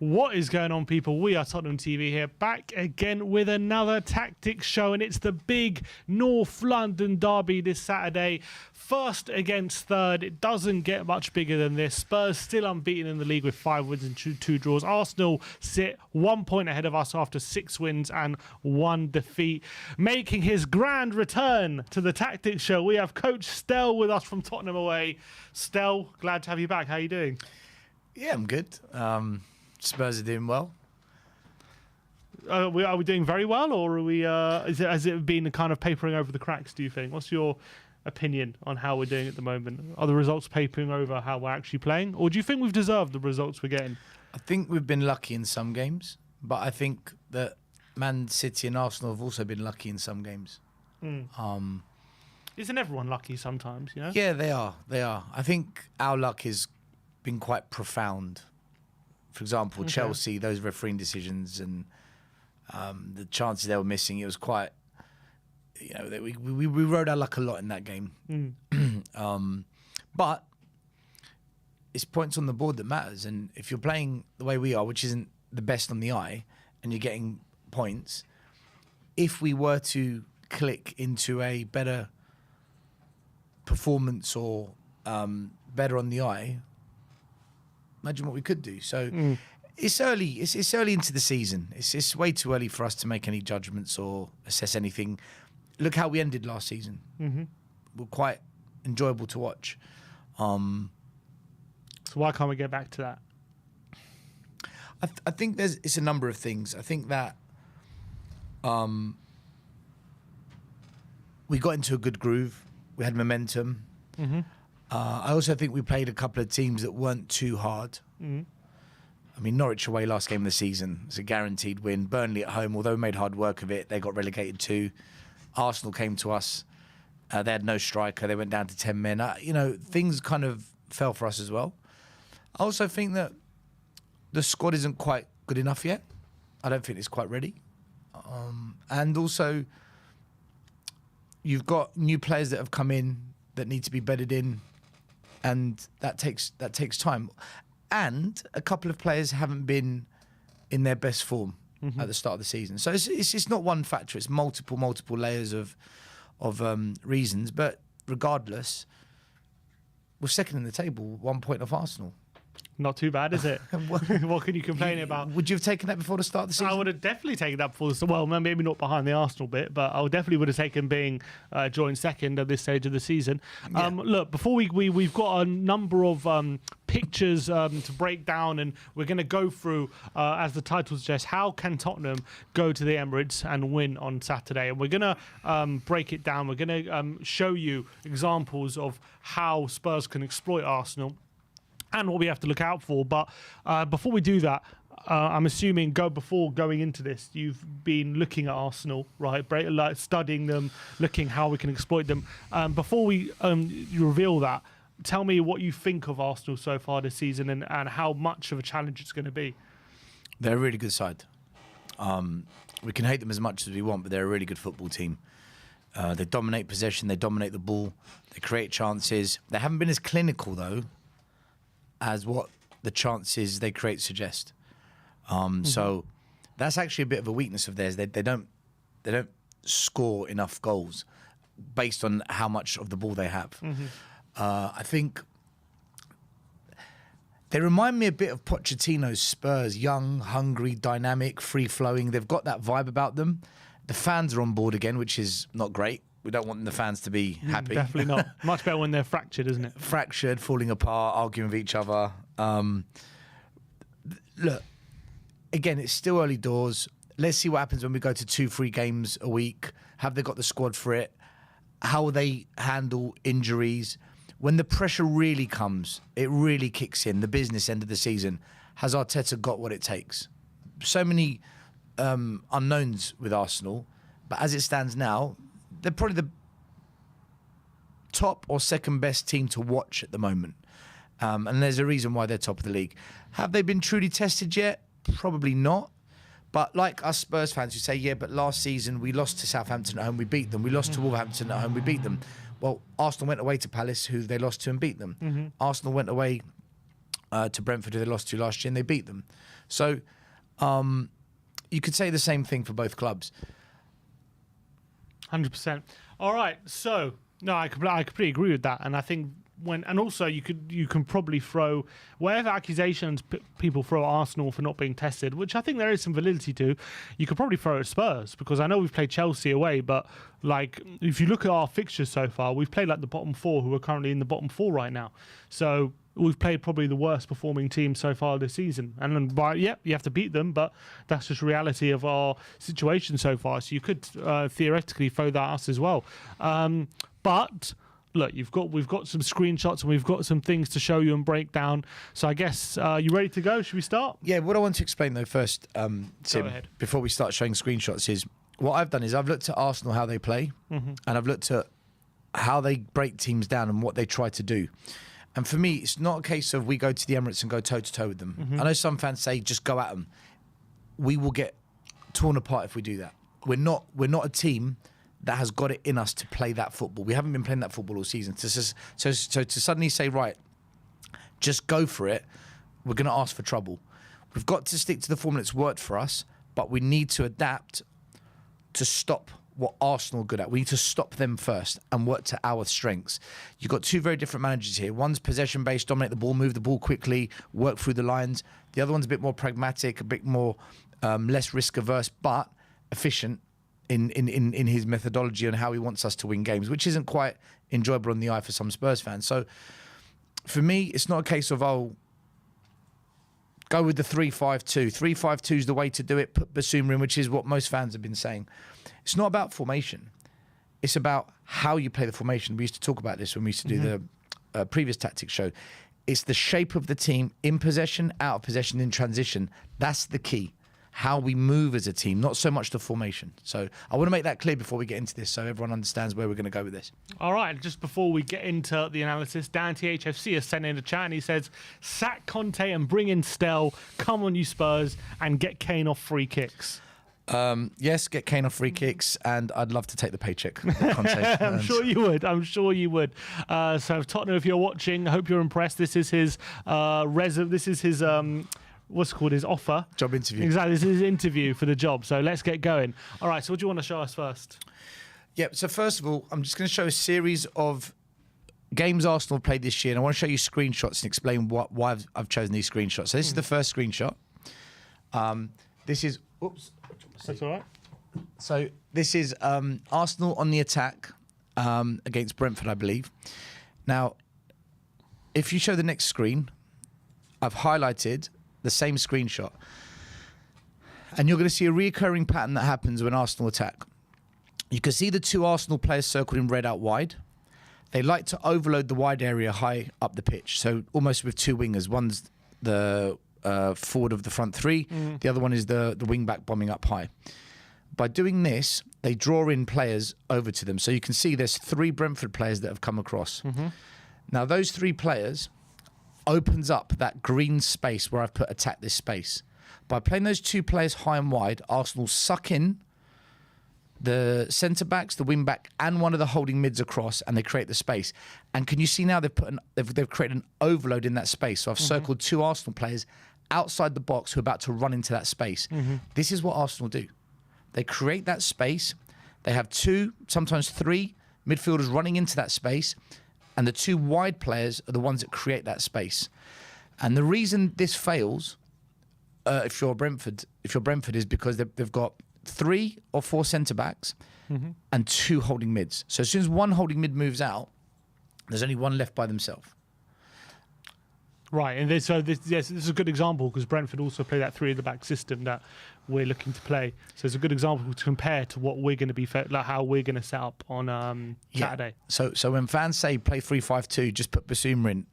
What is going on, people? We are Tottenham TV here, back again with another tactics show, and it's the big North London derby this Saturday. First against third. It doesn't get much bigger than this. Spurs still unbeaten in the league with 5 wins and two draws. Arsenal sit 1 point ahead of us after 6 wins and 1 defeat. Making his grand return to the tactics show, we have Coach Stell with us from Tottenham away. Stell, glad to have you back. How are you doing? Yeah, I'm good. Spurs are doing well. Are we doing very well, or are we? Has it been kind of papering over the cracks, do you think? What's your opinion on how we're doing at the moment? Are the results papering over how we're actually playing, or do you think we've deserved the results we're getting? I think we've been lucky in some games, but I think that Man City and Arsenal have also been lucky in some games. Isn't everyone lucky sometimes? You know? Yeah, they are. They are. I think our luck has been quite profound. For example, Chelsea, those refereeing decisions and the chances they were missing, it was quite, you know, we rode our luck a lot in that game. But it's points on the board that matters. And if you're playing the way we are, which isn't the best on the eye, and you're getting points, if we were to click into a better performance or better on the eye, imagine what we could do. So it's early. It's early into the season. It's way too early for us to make any judgments or assess anything. Look how we ended last season. We're quite enjoyable to watch. So why can't we get back to that? I think it's a number of things. I think that we got into a good groove. We had momentum. I also think we played a couple of teams that weren't too hard. I mean, Norwich away last game of the season. It's a guaranteed win. Burnley at home, although we made hard work of it, they got relegated too. Arsenal came to us. They had no striker. They went down to 10 men. You know, things kind of fell for us as well. I also think that the squad isn't quite good enough yet. I don't think it's quite ready. And also, you've got new players that have come in that need to be bedded in, and that takes time. And a couple of players haven't been in their best form at the start of the season. So it's not one factor. It's multiple layers of reasons. But regardless, we're second in the table, 1 point off Arsenal. Not too bad, is it? What can you complain about? Would you have taken that before the start of the season? I would have definitely taken that before the, well, maybe not behind the Arsenal bit, but I definitely would have taken being joined second at this stage of the season. Yeah. Look, before we've got a number of pictures to break down, and we're going to go through, as the title suggests, how can Tottenham go to the Emirates and win on Saturday? And we're going to break it down. We're going to show you examples of how Spurs can exploit Arsenal and what we have to look out for. But before we do that, I'm assuming before going into this, you've been looking at Arsenal, right? Like studying them, looking how we can exploit them. Before we you reveal that, tell me what you think of Arsenal so far this season and how much of a challenge it's going to be. They're a really good side. We can hate them as much as we want, but they're a really good football team. They dominate possession, they dominate the ball, they create chances. They haven't been as clinical, though, as what the chances they create suggest. So that's actually a bit of a weakness of theirs. They don't score enough goals based on how much of the ball they have. I think they remind me a bit of Pochettino's Spurs, young, hungry, dynamic, free-flowing. They've got that vibe about them. The fans are on board again, which is not great. We don't want the fans to be happy. Definitely not. Much better when they're fractured, isn't it? Fractured, falling apart, arguing with each other. Look, again, it's still early doors. Let's see what happens when we go to 2-3 games a week. Have they got the squad for it? How will they handle injuries? When the pressure really comes, it really kicks in, the business end of the season. Has Arteta got what it takes? So many unknowns with Arsenal, but as it stands now, they're probably the top or second best team to watch at the moment. And there's a reason why they're top of the league. Have they been truly tested yet? Probably not. But like us Spurs fans who say, yeah, but last season we lost to Southampton at home, we beat them. We lost to Wolverhampton at home, we beat them. Well, Arsenal went away to Palace, who they lost to and beat them. Arsenal went away to Brentford, who they lost to last year, and they beat them. So you could say the same thing for both clubs. 100%. All right. So no, I completely agree with that, and I think and also you can probably throw whatever accusations people throw at Arsenal for not being tested, which I think there is some validity to. You could probably throw at Spurs, because I know we've played Chelsea away, but like if you look at our fixtures so far, we've played like the bottom four, who are currently in the bottom four right now. So we've played probably the worst performing team so far this season, and then you have to beat them, but that's just reality of our situation so far. So you could theoretically throw that at us as well, but. Look, we've got some screenshots and we've got some things to show you and break down. So I guess you ready to go? Should we start? Yeah. What I want to explain though first, Tim, before we start showing screenshots, is what I've done is I've looked at Arsenal, how they play, and I've looked at how they break teams down and what they try to do. And for me, it's not a case of we go to the Emirates and go toe to toe with them. I know some fans say just go at them. We will get torn apart if we do that. We're not a team that has got it in us to play that football. We haven't been playing that football all season. So to suddenly say, right, just go for it, we're going to ask for trouble. We've got to stick to the formula that's worked for us, but we need to adapt to stop what Arsenal are good at. We need to stop them first and work to our strengths. You've got two very different managers here. One's possession-based, dominate the ball, move the ball quickly, work through the lines. The other one's a bit more pragmatic, a bit more less risk-averse, but efficient in his methodology and how he wants us to win games, which isn't quite enjoyable on the eye for some Spurs fans. So for me, it's not a case of, go with the 3-5-2. 3-5-2 is the way to do it. Put Basuma in, which is what most fans have been saying. It's not about formation. It's about how you play the formation. We used to talk about this when we used to do the previous tactics show. It's the shape of the team in possession, out of possession, in transition. That's the key. How we move as a team, not so much the formation. So I want to make that clear before we get into this, so everyone understands where we're going to go with this. All right, just before we get into the analysis, Dan THFC has sent in a chat and he says, sack Conte and bring in Stell, come on you Spurs, and get Kane off free kicks. Yes, get Kane off free kicks, and I'd love to take the paycheck. Conte. I'm sure you would. So Tottenham, if you're watching, I hope you're impressed. This is his what's it called, his offer. Job interview. Exactly, this is his interview for the job. So let's get going. All right, so what do you want to show us first? Yep, so first of all, I'm just going to show a series of games Arsenal have played this year, and I want to show you screenshots and explain why I've chosen these screenshots. So this is the first screenshot. This is... Oops. That's all right. So this is Arsenal on the attack against Brentford, I believe. Now, if you show the next screen, I've highlighted the same screenshot. And you're going to see a recurring pattern that happens when Arsenal attack. You can see the two Arsenal players circled in red out wide. They like to overload the wide area high up the pitch. So almost with two wingers. One's the forward of the front three. The other one is the wing back bombing up high. By doing this, they draw in players over to them. So you can see there's three Brentford players that have come across. Now those three players opens up that green space where I've put attack this space. By playing those two players high and wide, Arsenal suck in the centre-backs, the wing-back, and one of the holding mids across, and they create the space. And can you see now they've created an overload in that space. So I've circled two Arsenal players outside the box who are about to run into that space. This is what Arsenal do. They create that space. They have two, sometimes three midfielders running into that space, and the two wide players are the ones that create that space. And the reason this fails, if you're Brentford, is because they've got 3 or 4 centre backs and 2 holding mids. So as soon as one holding mid moves out, there's only one left by themselves. Right, and this is a good example because Brentford also play that 3 at the back system that we're looking to play. So it's a good example to compare to what we're going to be, like how we're going to set up on Saturday. So when fans say play 3-5-2, just put Basuma in.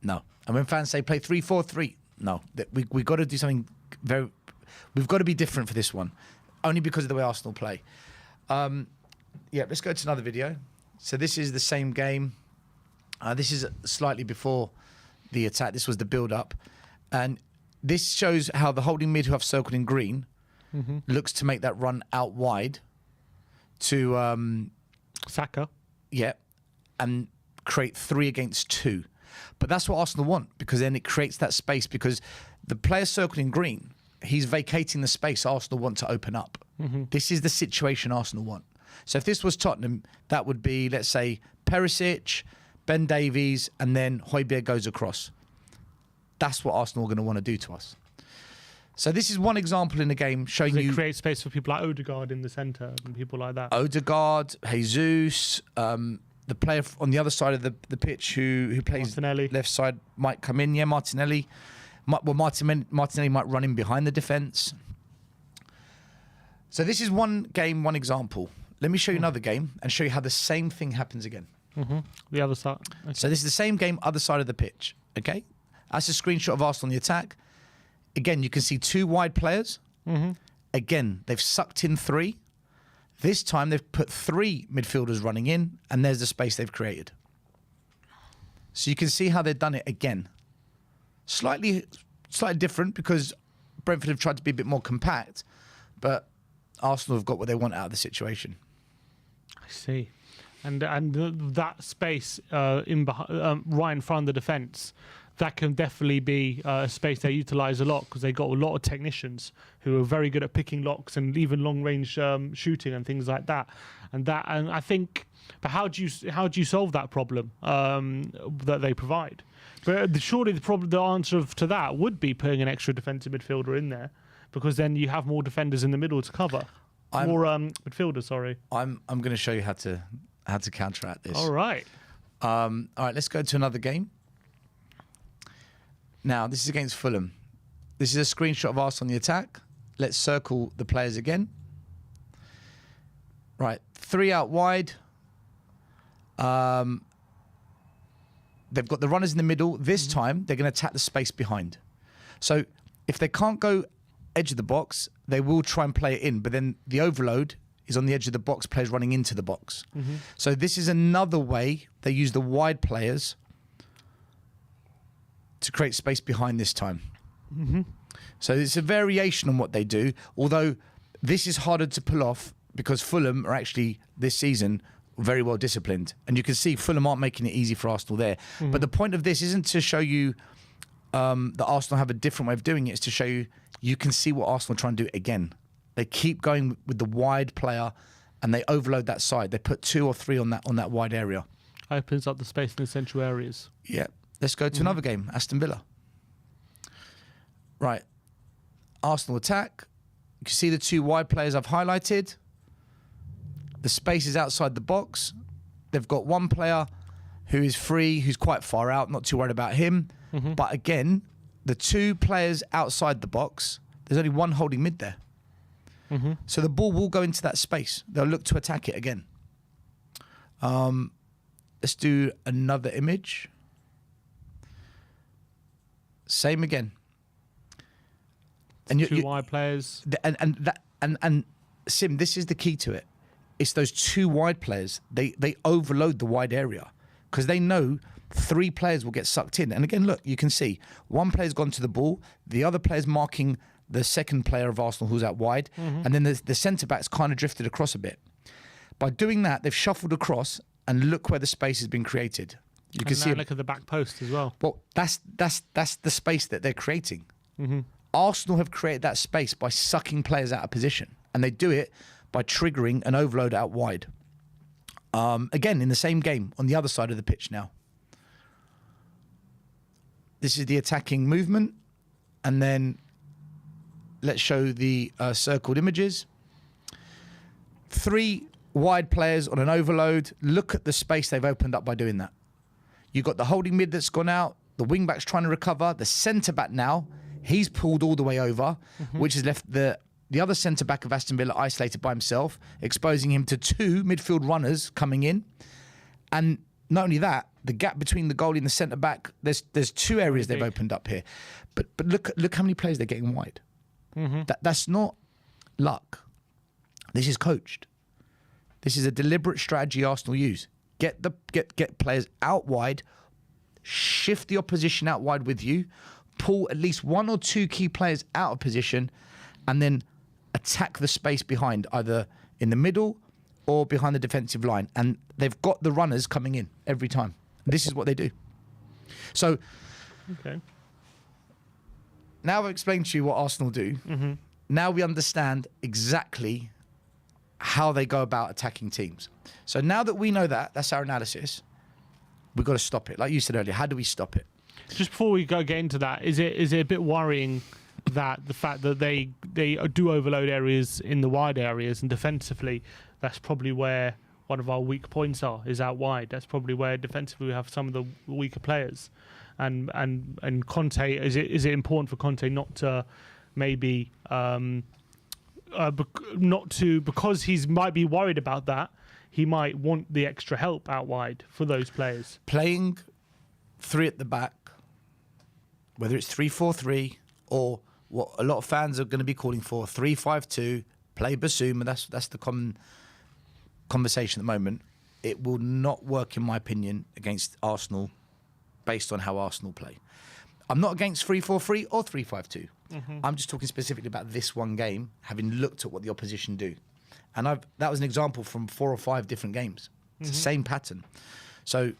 No. And when fans say play 3-4-3, no. We've got to do something we've got to be different for this one, only because of the way Arsenal play. Let's go to another video. So this is the same game. This is slightly before the attack. This was the build-up. And this shows how the holding mid who I've circled in green looks to make that run out wide to... Saka. Yeah. And create 3 against 2. But that's what Arsenal want, because then it creates that space, because the player circled in green, he's vacating the space Arsenal want to open up. This is the situation Arsenal want. So if this was Tottenham, that would be, let's say, Perisic, Ben Davies, and then Højbjerg goes across. That's what Arsenal are going to want to do to us. So this is one example in the game showing you... create space for people like Odegaard in the centre and people like that. Odegaard, Jesus, the player on the other side of the pitch who plays Martinelli. left side might come in. Yeah, Martinelli. Martinelli might run in behind the defence. So this is one game, one example. Let me show you another game and show you how the same thing happens again. The other side. Okay. So this is the same game, other side of the pitch. Okay, that's a screenshot of Arsenal on the attack. Again, you can see two wide players. Again, they've sucked in three. This time they've put three midfielders running in, and there's the space they've created. So you can see how they've done it again. Slightly different, because Brentford have tried to be a bit more compact, but Arsenal have got what they want out of the situation. I see. And that space right in front of the defence, that can definitely be a space they utilise a lot, because they got a lot of technicians who are very good at picking locks and even long range shooting and things like that. And I think, but how do you solve that problem that they provide? But surely the answer to that would be putting an extra defensive midfielder in there, because then you have more defenders in the middle to cover. More midfielders, sorry. I'm going to show you how to counteract this. All right. All right, let's go to another game. Now, this is against Fulham. This is a screenshot of us on the attack. Let's circle the players again. Right, three out wide. They've got the runners in the middle. This time, they're going to attack the space behind. So if they can't go edge of the box, they will try and play it in. But then the overload is on the edge of the box, players running into the box. So this is another way they use the wide players to create space behind this time. So it's a variation on what they do, although this is harder to pull off because Fulham are actually, this season, very well disciplined. And you can see Fulham aren't making it easy for Arsenal there. But the point of this isn't to show you that Arsenal have a different way of doing it. It's to show you can see what Arsenal are trying to do again. They keep going with the wide player and they overload that side. They put two or three on that wide area. Opens up the space in the central areas. Yeah. Let's go to another game, Aston Villa. Right. Arsenal attack. You can see the two wide players I've highlighted. The space is outside the box. They've got one player who is free, who's quite far out, not too worried about him. But again, the two players outside the box, there's only one holding mid there. So the ball will go into that space. They'll look to attack it again. Let's do another image. Same again. And two wide players. And Sim, this is the key to it. It's those two wide players. They overload the wide area because they know three players will get sucked in. And again, look, you can see one player's gone to the ball, the other player's marking the second player of Arsenal who's out wide, and then the centre-back's kind of drifted across a bit. By doing that, they've shuffled across, and look where the space has been created. You can see. Look at the back post as well. Well, that's the space that they're creating. Arsenal have created that space by sucking players out of position, and they do it by triggering an overload out wide. Again, in the same game, on the other side of the pitch now. This is the attacking movement, and then let's show the circled images. Three wide players on an overload. Look at the space they've opened up by doing that. You've got the holding mid that's gone out, the wing-back's trying to recover, the centre-back now, he's pulled all the way over, which has left the other centre-back of Aston Villa isolated by himself, exposing him to two midfield runners coming in. And not only that, the gap between the goalie and the centre-back, there's two areas they've opened up here. But look how many players they're getting wide. That's not luck. This is coached. This is a deliberate strategy Arsenal use. Get players out wide, shift the opposition out wide with you, pull at least one or two key players out of position, and then attack the space behind, either in the middle or behind the defensive line. And they've got the runners coming in every time. This is what they do. So Okay. now I've explained to you what Arsenal do. Now we understand exactly how they go about attacking teams. So now that we know that, that's our analysis, we've got to stop it. Like you said earlier, how do we stop it? Just before we get into that, is it a bit worrying that the fact that they do overload areas in the wide areas, and defensively, that's probably where one of our weak points is out wide. That's probably where defensively we have some of the weaker players. And Conte, is it important for Conte not to maybe because he might be worried about that, he might want the extra help out wide for those players. Playing 3 at the back, whether it's 3-4-3 or what a lot of fans are going to be calling for 3-5-2, play Basuma. That's the common conversation at the moment. It will not work, in my opinion, against Arsenal, based on how Arsenal play. I'm not against 3-4-3 or 3-5-2. I'm just talking specifically about this one game, having looked at what the opposition do. And that was an example from 4 or 5 different games. It's the same pattern. So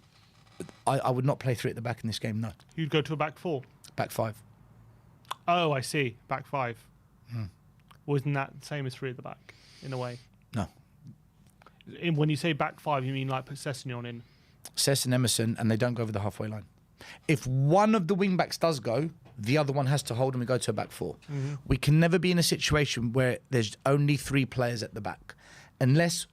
I would not play 3 at the back in this game, no. You'd go to a back 4? Back 5. Oh, I see. Back 5. Wasn't that the same as 3 at the back, in a way? No. When you say back 5, you mean like put Sessegnon in? Cess and Emerson, and they don't go over the halfway line. If one of the wing-backs does go, the other one has to hold and we go to a back 4. We can never be in a situation where there's only 3 players at the back. Unless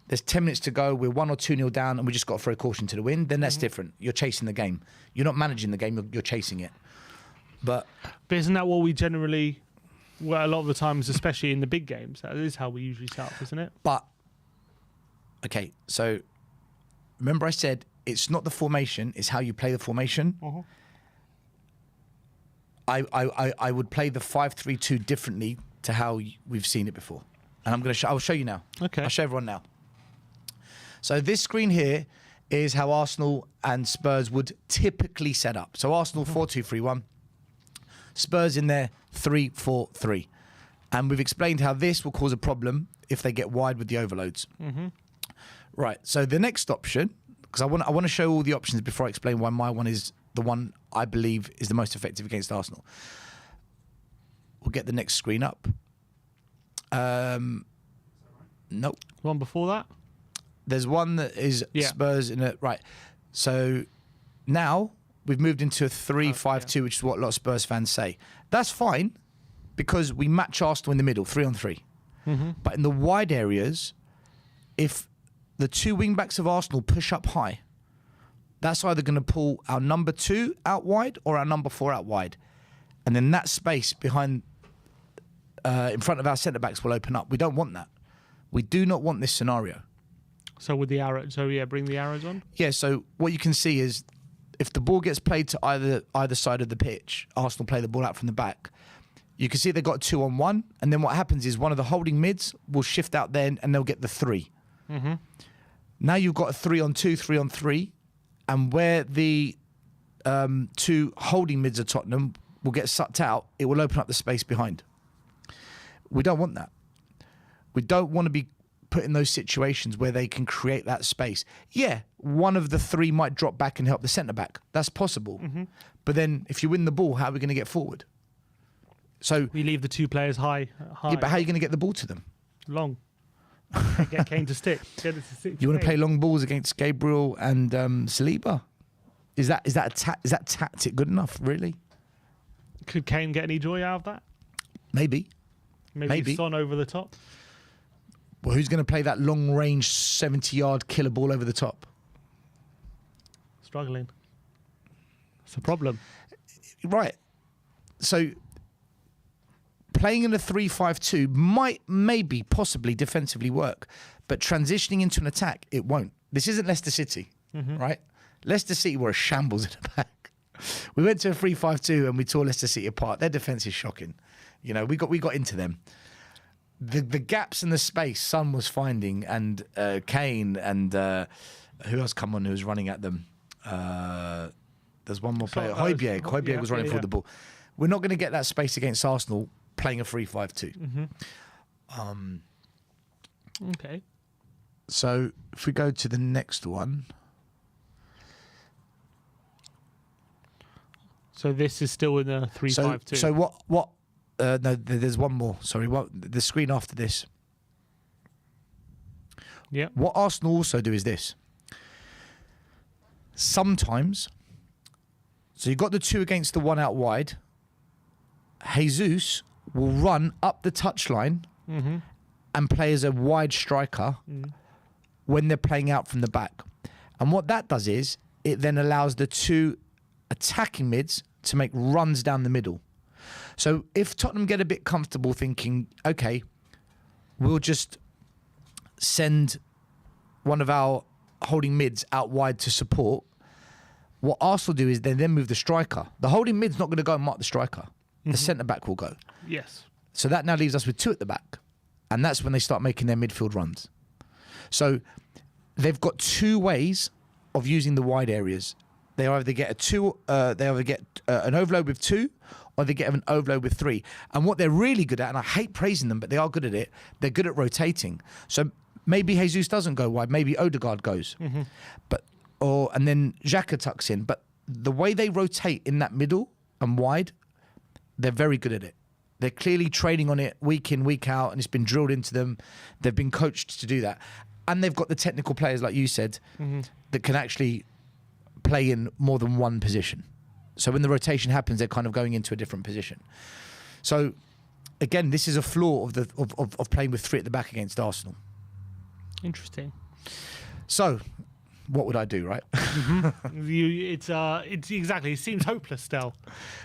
there's 10 minutes to go, we're 1 or 2-0 down and we just got to throw caution to the wind, then that's different. You're chasing the game. You're not managing the game, you're chasing it. But isn't that what we generally, well, a lot of the times, especially in the big games, that is how we usually set up, isn't it? But, okay, so remember I said it's not the formation, it's how you play the formation. I would play the 5-3-2 differently to how we've seen it before. And I'll show you now. Okay. I'll show everyone now. So this screen here is how Arsenal and Spurs would typically set up. So Arsenal 4-2-3-1. Spurs in there 3-4-3. And we've explained how this will cause a problem if they get wide with the overloads. Right. So the next option, because I want to show all the options before I explain why my one is the one I believe is the most effective against Arsenal. We'll get the next screen up. Nope. One before that? There's one that is Spurs in it. Right. So now we've moved into a 3-5-2, which is what a lot of Spurs fans say. That's fine because we match Arsenal in the middle, 3-on-3. But in the wide areas, if the 2 wing-backs of Arsenal push up high, that's either going to pull our number 2 out wide or our number 4 out wide. And then that space behind, in front of our centre-backs will open up. We don't want that. We do not want this scenario. So with the arrow, bring the arrows on. Yeah. So what you can see is, if the ball gets played to either side of the pitch, Arsenal play the ball out from the back. You can see they've got 2-on-1, and then what happens is one of the holding mids will shift out there, and they'll get the 3. Now you've got a 3-on-2, 3-on-3, and where the 2 holding mids of Tottenham will get sucked out, it will open up the space behind. We don't want that. We don't want to be put in those situations where they can create that space. Yeah, one of the 3 might drop back and help the centre-back. That's possible. But then if you win the ball, how are we going to get forward? So we leave the 2 players high. Yeah, but how are you going to get the ball to them? Long. Get Kane to stick. Get it to stick. You want to play long balls against Gabriel and Saliba? Is that tactic good enough, really? Could Kane get any joy out of that? Maybe. Maybe Son over the top? Well, who's going to play that long-range 70-yard killer ball over the top? Struggling. It's a problem. Right. So playing in a 3-5-2 might, maybe, possibly defensively work, but transitioning into an attack, it won't. This isn't Leicester City, right? Leicester City were a shambles in the back. We went to a 3-5-2 and we tore Leicester City apart. Their defence is shocking. You know, we got into them. The gaps in the space Son was finding, and Kane and who else come on who was running at them? There's one more player. Højbjerg. Højbjerg was running for the ball. We're not going to get that space against Arsenal playing a 3-5-2. Okay. So if we go to the next one. So this is still in the 3-5-2. So what? No, there's one more. Sorry, the screen after this. Yeah. What Arsenal also do is this. Sometimes, so you've got the 2 against the 1 out wide. Jesus will run up the touchline and play as a wide striker when they're playing out from the back. And what that does is it then allows the 2 attacking mids to make runs down the middle. So if Tottenham get a bit comfortable thinking, okay, we'll just send one of our holding mids out wide to support, what Arsenal do is they then move the striker. The holding mid's not going to go and mark the striker. The centre-back will go. Yes. So that now leaves us with 2 at the back. And that's when they start making their midfield runs. So they've got 2 ways of using the wide areas. They either get an overload with 2, or they get an overload with 3. And what they're really good at, and I hate praising them, but they are good at it, they're good at rotating. So maybe Jesus doesn't go wide, maybe Odegaard goes. And then Xhaka tucks in. But the way they rotate in that middle and wide, they're very good at it. They're clearly training on it week in, week out, and it's been drilled into them. They've been coached to do that. And they've got the technical players, like you said, that can actually play in more than one position. So when the rotation happens, they're kind of going into a different position. So again, this is a flaw of playing with 3 at the back against Arsenal. Interesting. So what would I do, right? It's exactly. It seems hopeless still.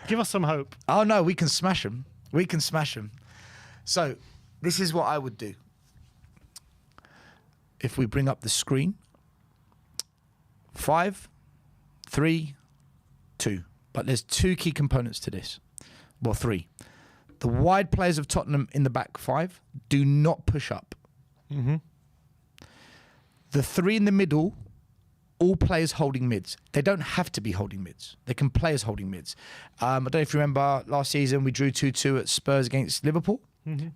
Give us some hope. Oh no, we can smash them. We can smash them. So this is what I would do. If we bring up the screen, 5, 3, 2. But there's 2 key components to this. Well, 3. The wide players of Tottenham in the back 5 do not push up. The 3 in the middle, all players holding mids. They don't have to be holding mids. They can play as holding mids. I don't know if you remember last season we drew 2-2 at Spurs against Liverpool.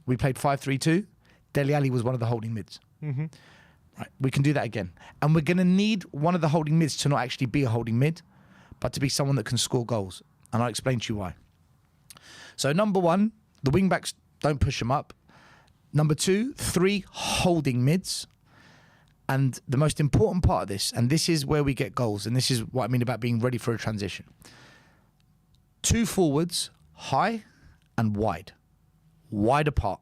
We played 5-3-2. Dele Alli was one of the holding mids. Right, we can do that again. And we're going to need one of the holding mids to not actually be a holding mid, but to be someone that can score goals. And I'll explain to you why. So number 1, the wing backs don't push them up. Number 2, 3 holding mids. And the most important part of this, and this is where we get goals, and this is what I mean about being ready for a transition. 2 forwards, high and wide. Wide apart.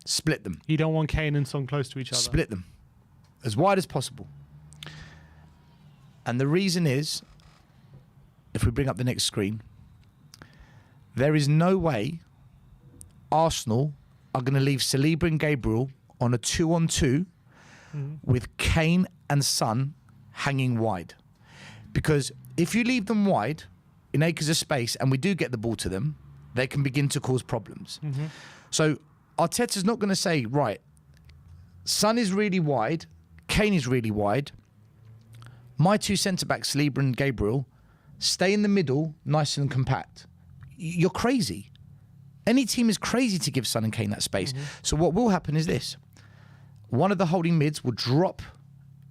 Split them. You don't want Kane and Son close to each other. Split them. As wide as possible. And the reason is, if we bring up the next screen, there is no way Arsenal are going to leave Saliba and Gabriel on a 2-on-2 with Kane and Son hanging wide. Because if you leave them wide in acres of space and we do get the ball to them, they can begin to cause problems. So Arteta's not going to say, right, Son is really wide, Kane is really wide, my 2 centre-backs, Saliba and Gabriel, stay in the middle, nice and compact. You're crazy. Any team is crazy to give Son and Kane that space. So what will happen is this. One of the holding mids will drop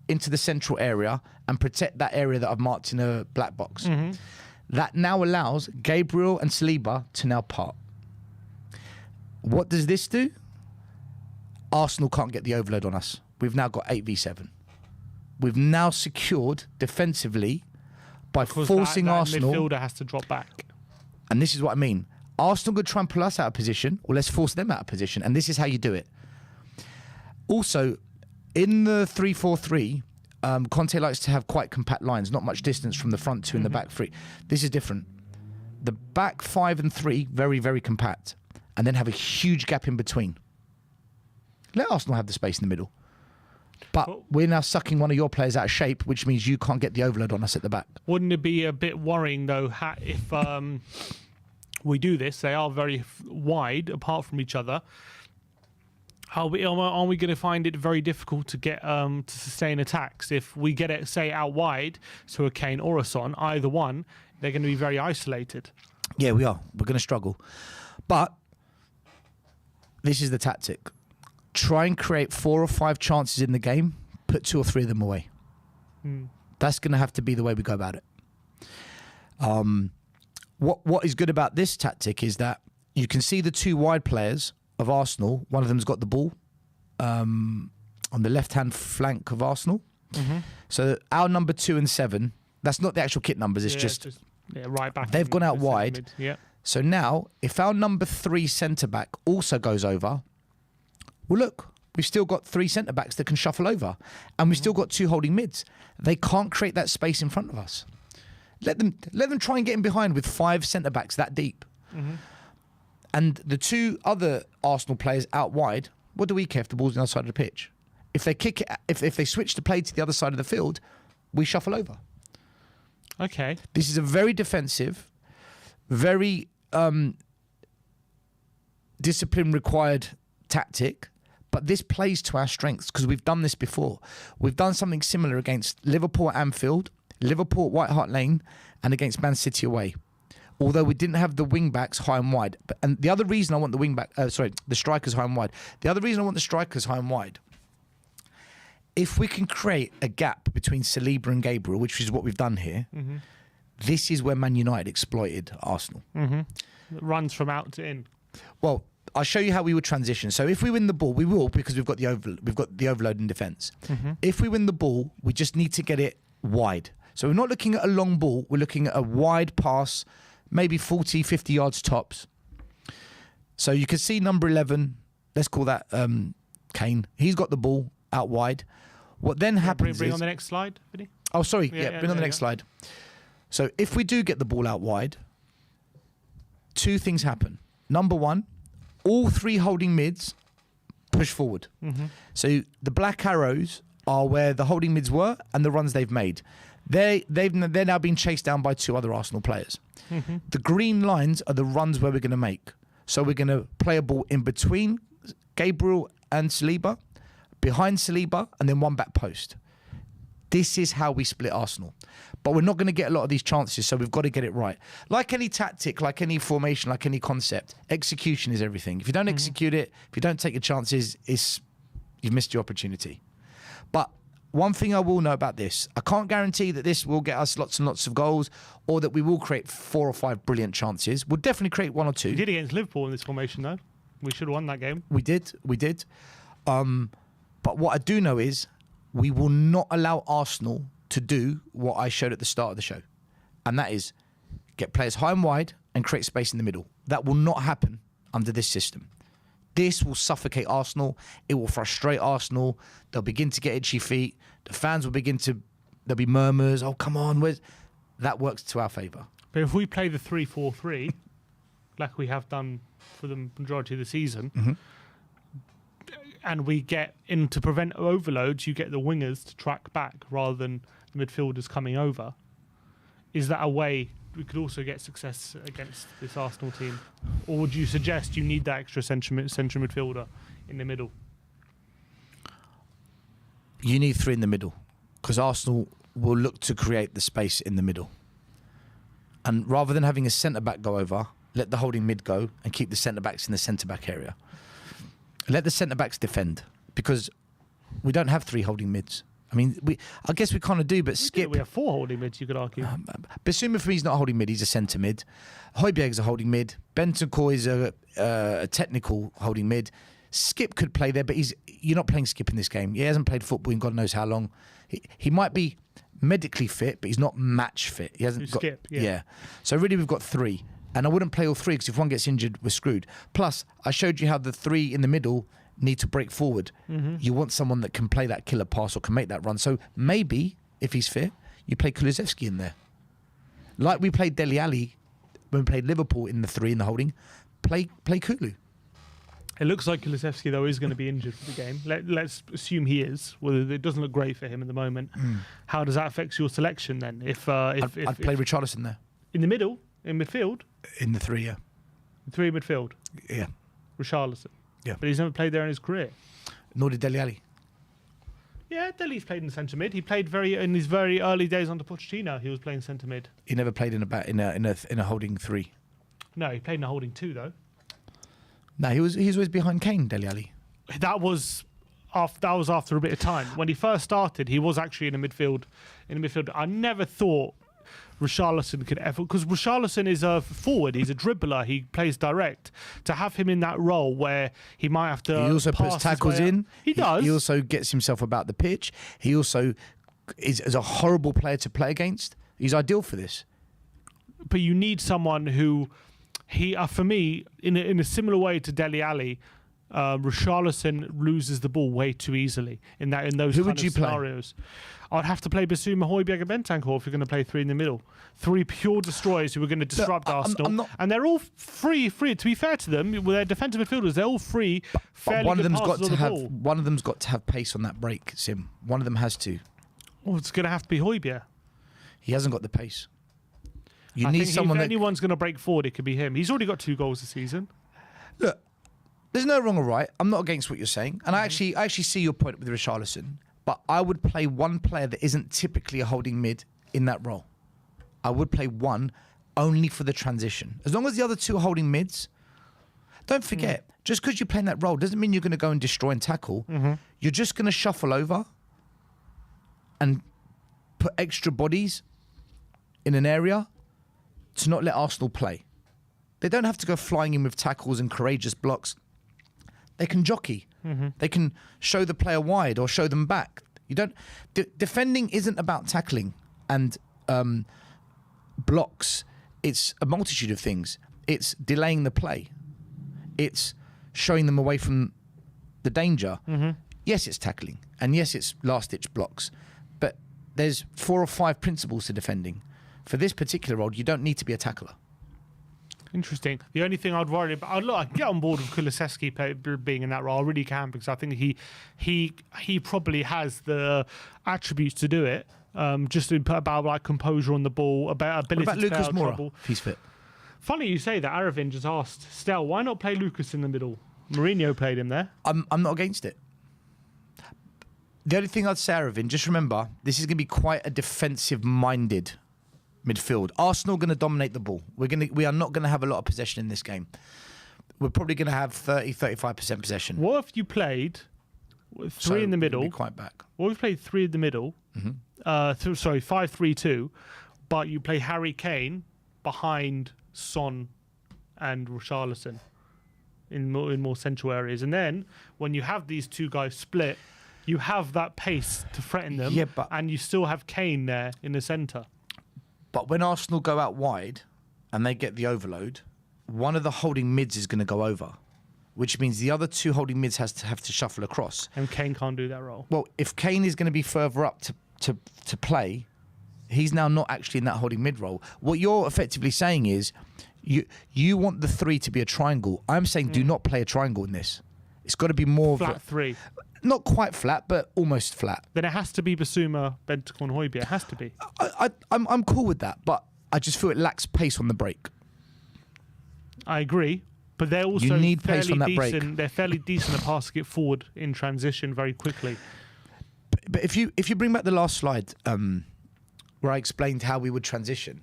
into the central area and protect that area that I've marked in a black box. That now allows Gabriel and Saliba to now part. What does this do? Arsenal can't get the overload on us. We've now got 8v7. We've now secured defensively by forcing that Arsenal. Midfielder has to drop back. And this is what I mean. Arsenal could try and pull us out of position, or let's force them out of position. And this is how you do it. Also, in the 3-4-3, Conte likes to have quite compact lines, not much distance from the front 2 and the back 3. This is different. The back 5 and 3, very, very compact. And then have a huge gap in between. Let Arsenal have the space in the middle. But we're now sucking one of your players out of shape, which means you can't get the overload on us at the back. Wouldn't it be a bit worrying, though, if we do this? They are very wide apart from each other. Are we going to find it very difficult to get to sustain attacks? If we get it, say, out wide to a Kane or a Son, either one, they're going to be very isolated. Yeah, we are. We're going to struggle. But this is the tactic. Try and create 4 or 5 chances in the game, put 2 or 3 of them away. That's going to have to be the way we go about it. what is good about this tactic is that you can see the two wide players of Arsenal. One of them's got the ball on the left-hand flank of Arsenal. So our number 2 and 7, that's not the actual kit numbers, it's just right back. They've gone out wide. Yeah. So now, if our number 3 centre-back also goes over, well, look, we've still got 3 centre-backs that can shuffle over. And we've still got 2 holding mids. They can't create that space in front of us. Let them try and get in behind with 5 centre-backs that deep. And the 2 other Arsenal players out wide, what do we care if the ball's on the other side of the pitch? If they kick it, if they switch the play to the other side of the field, we shuffle over. Okay. This is a very defensive, very discipline required tactic, but this plays to our strengths because we've done this before. We've done something similar against Liverpool at Anfield, Liverpool at White Hart Lane, and against Man City away. Although we didn't have the wing backs high and wide. And the other reason I want the strikers high and wide. The other reason I want the strikers high and wide, if we can create a gap between Saliba and Gabriel, which is what we've done here, this is where Man United exploited Arsenal. It runs from out to in. Well, I'll show you how we would transition. So if we win the ball, we will, because we've got the overload in defence. If we win the ball, we just need to get it wide. So we're not looking at a long ball. We're looking at a wide pass, maybe 40, 50 yards tops. So you can see number 11, let's call that Kane. He's got the ball out wide. What then happens bring is... on the next slide, Vinny. Oh, sorry. Bring on the next slide. So if we do get the ball out wide, 2 things happen. Number 1, all 3 holding mids push forward. So the black arrows are where the holding mids were and the runs they've made. They're now being chased down by 2 other Arsenal players. The green lines are the runs where we're going to make. So we're going to play a ball in between Gabriel and Saliba, behind Saliba, and then 1 back post. This is how we split Arsenal. But we're not going to get a lot of these chances, so we've got to get it right. Like any tactic, like any formation, like any concept, execution is everything. If you don't execute it, if you don't take your chances, you've missed your opportunity. But one thing I will know about this, I can't guarantee that this will get us lots and lots of goals or that we will create 4 or 5 brilliant chances. We'll definitely create 1 or 2. We did against Liverpool in this formation, though. We should have won that game. We did. But what I do know is we will not allow Arsenal to do what I showed at the start of the show. And that is get players high and wide and create space in the middle. That will not happen under this system. This will suffocate Arsenal. It will frustrate Arsenal. They'll begin to get itchy feet. The fans will there'll be murmurs. Oh, come on. That works to our favour. But if we play the 3-4-3, like we have done for the majority of the season, and we get in to prevent overloads, you get the wingers to track back rather than the midfielders coming over. Is that a way we could also get success against this Arsenal team? Or would you suggest you need that extra central midfielder in the middle? You need 3 in the middle because Arsenal will look to create the space in the middle. And rather than having a centre-back go over, let the holding mid go and keep the centre-backs in the centre-back area. Let the centre-backs defend because we don't have 3 holding mids. I mean, I guess we kind of do, but Skip... We have 4 holding mids, you could argue. Basuma for me is not a holding mid, he's a centre mid. Højbjerg's a holding mid. Bentancur is a technical holding mid. Skip could play there, but you're not playing Skip in this game. He hasn't played football in God knows how long. He might be medically fit, but he's not match fit. He hasn't got... Skip, yeah. So really we've got 3. And I wouldn't play all 3 because if one gets injured, we're screwed. Plus, I showed you how the 3 in the middle need to break forward. You want someone that can play that killer pass or can make that run. So maybe, if he's fit, you play Kulusevski in there. Like we played Dele Alli when we played Liverpool in the 3 in the holding. Play Kulu. It looks like Kulusevski, though, is going to be injured for the game. Let's assume he is. Well, it doesn't look great for him at the moment. How does that affect your selection then? I'd play Richarlison there. In the middle? In midfield? In the 3, yeah. 3 midfield? Yeah. Richarlison? Yeah. But he's never played there in his career. Nor did Dele Alli. Yeah, Dele's played in centre mid. He played in his very early days under Pochettino. He was playing centre mid. He never played in a holding 3. No, he played in a holding 2 though. No, he was always behind Kane, Dele Alli. That was after a bit of time. When he first started, he was actually in the midfield. I never thought Richarlison could ever, because Richarlison is a forward, he's a dribbler, he plays direct. To have him in that role where he might have to He also pass puts his tackles way in. up. He does. He also gets himself about the pitch. He also is a horrible player to play against. He's ideal for this. But you need someone who, for me, in a similar way to Dele Alli, Richarlison loses the ball way too easily in those Who kind would of you play? scenarios. I'd have to play Basuma, Højbjerg, and Bentancur if you're going to play three in the middle. Three pure destroyers who are going to disrupt Arsenal. And they're all free. To be fair to them, with their defensive midfielders, they're all free. Fairly one of good them's got passes to on the have ball. one of them's got to have pace on that break, Sim. One of them has to. Oh, it's going to have to be Højbjerg. He hasn't got the pace. You I need think someone if that anyone's going to break forward, it could be him. He's already got 2 goals this season. look. There's no wrong or right. I'm not against what you're saying, and I actually see your point with Richarlison. But I would play one player that isn't typically a holding mid in that role. I would play one only for the transition. As long as the other 2 are holding mids, don't forget, just because you're playing that role doesn't mean you're going to go and destroy and tackle. You're just going to shuffle over and put extra bodies in an area to not let Arsenal play. They don't have to go flying in with tackles and courageous blocks. They can jockey. They can show the player wide or show them back. You don't. Defending isn't about tackling and blocks. It's a multitude of things. It's delaying the play. It's showing them away from the danger. Yes, it's tackling, and yes, it's last-ditch blocks. But there's 4 or 5 principles to defending. For this particular role, you don't need to be a tackler. Interesting. The only thing I'd worry about, I can get on board with Kulusevski being in that role. I really can, because I think he probably has the attributes to do it. Just about like composure on the ball, about ability What about to Lucas stay out of Moura, trouble. if he's fit? Funny you say that. Aravin just asked, Stel, why not play Lucas in the middle? Mourinho played him there. I'm not against it. The only thing I'd say, Aravin, just remember, this is going to be quite a defensive-minded midfield. Arsenal are going to dominate the ball. We are not going to have a lot of possession in this game. We're probably going to have 30-35% possession. What if you played with 3 in the middle? We'll be quite back. What if you played 3 in the middle? 5-3-2, but you play Harry Kane behind Son and Richarlison in more central areas, and then when you have these 2 guys split, you have that pace to threaten them, and you still have Kane there in the centre. But when Arsenal go out wide and they get the overload, one of the holding mids is going to go over, which means the other 2 holding mids have to shuffle across. And Kane can't do that role. Well, if Kane is going to be further up to play, he's now not actually in that holding mid role. What you're effectively saying is you want the 3 to be a triangle. I'm saying do not play a triangle in this. It's got to be more flat of 3. Not quite flat, but almost flat. Then it has to be Basuma, Bentancur, and Højbjerg. It has to be. I'm cool with that, but I just feel it lacks pace on the break. I agree, but they're also You need pace on that decent. break. They're fairly decent at passing it forward in transition very quickly. But if you bring back the last slide, where I explained how we would transition,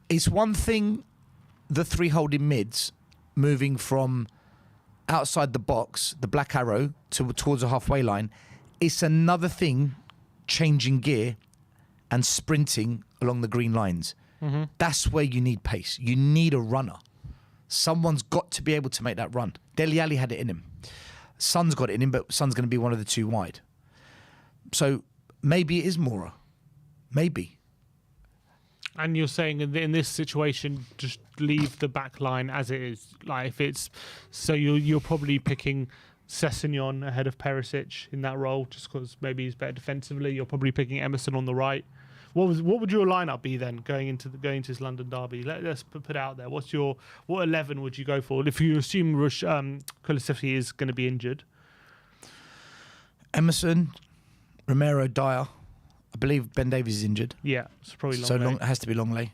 it's one thing the 3 holding mids moving from outside the box, the black arrow, towards the halfway line. It's another thing changing gear and sprinting along the green lines. That's where you need pace. You need a runner. Someone's got to be able to make that run. Dele Alli had it in him. Son's got it in him, but Son's going to be one of the 2 wide. So maybe it is Moura. Maybe. And you're saying in this situation, just leave the back line as it is. Like if it's so, you're probably picking Sessegnon ahead of Perisic in that role, just because maybe he's better defensively. You're probably picking Emerson on the right. What would your lineup be then going into this London derby? Let's put it out there. What 11 would you go for if you assume Kulusevski is going to be injured? Emerson, Romero, Dyer. I believe Ben Davies is injured. Yeah, it's probably long. So it has to be Longley.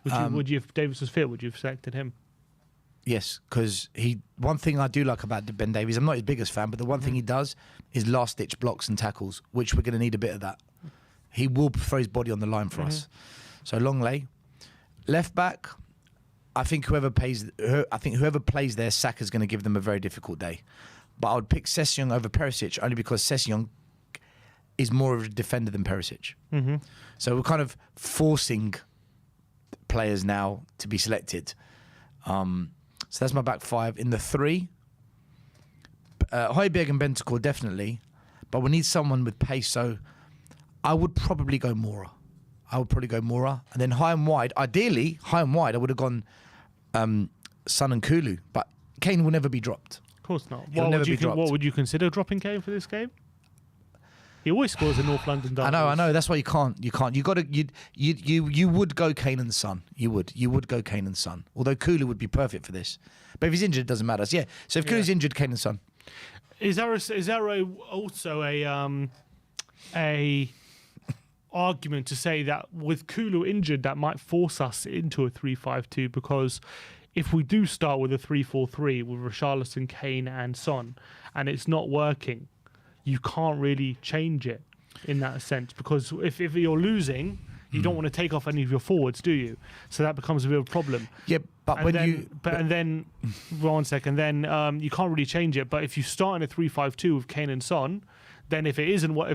Would you, if Davies was fit, would you have selected him? Yes, because one thing I do like about Ben Davies, I'm not his biggest fan, but the one thing he does is last-ditch blocks and tackles, which we're going to need a bit of that. He will throw his body on the line for us. So Longley. Left back, I think whoever plays there, Saka's going to give them a very difficult day. But I would pick Sessegnon over Perisic only because Sessegnon is more of a defender than Perisic. So we're kind of forcing players now to be selected. So that's my back five. In the three, Højbjerg and Bentancur definitely, but we need someone with pace. So I would probably go Mora. And then high and wide. Ideally, high and wide, I would have gone Son and Kulu, but Kane will never be dropped. Of course not. He'll never be dropped. What would you consider dropping Kane for this game? He always scores in North London derbies. I know. That's why you can't. You got to. You would go Kane and Son. You would go Kane and Son. Although Kulu would be perfect for this, but if he's injured, it doesn't matter. So, yeah. So if Kulu's injured, Kane and Son. Is there also a argument to say that with Kulu injured, that might force us into a 3-5-2, because if we do start with a 3-4-3 with Richarlison, Kane, and Son, and it's not working, you can't really change it in that sense, because if you're losing, you don't want to take off any of your forwards, do you? So that becomes a real problem. Yeah, but then one second, then you can't really change it. But if you start in a 3-5-2 with Kane and Son, then if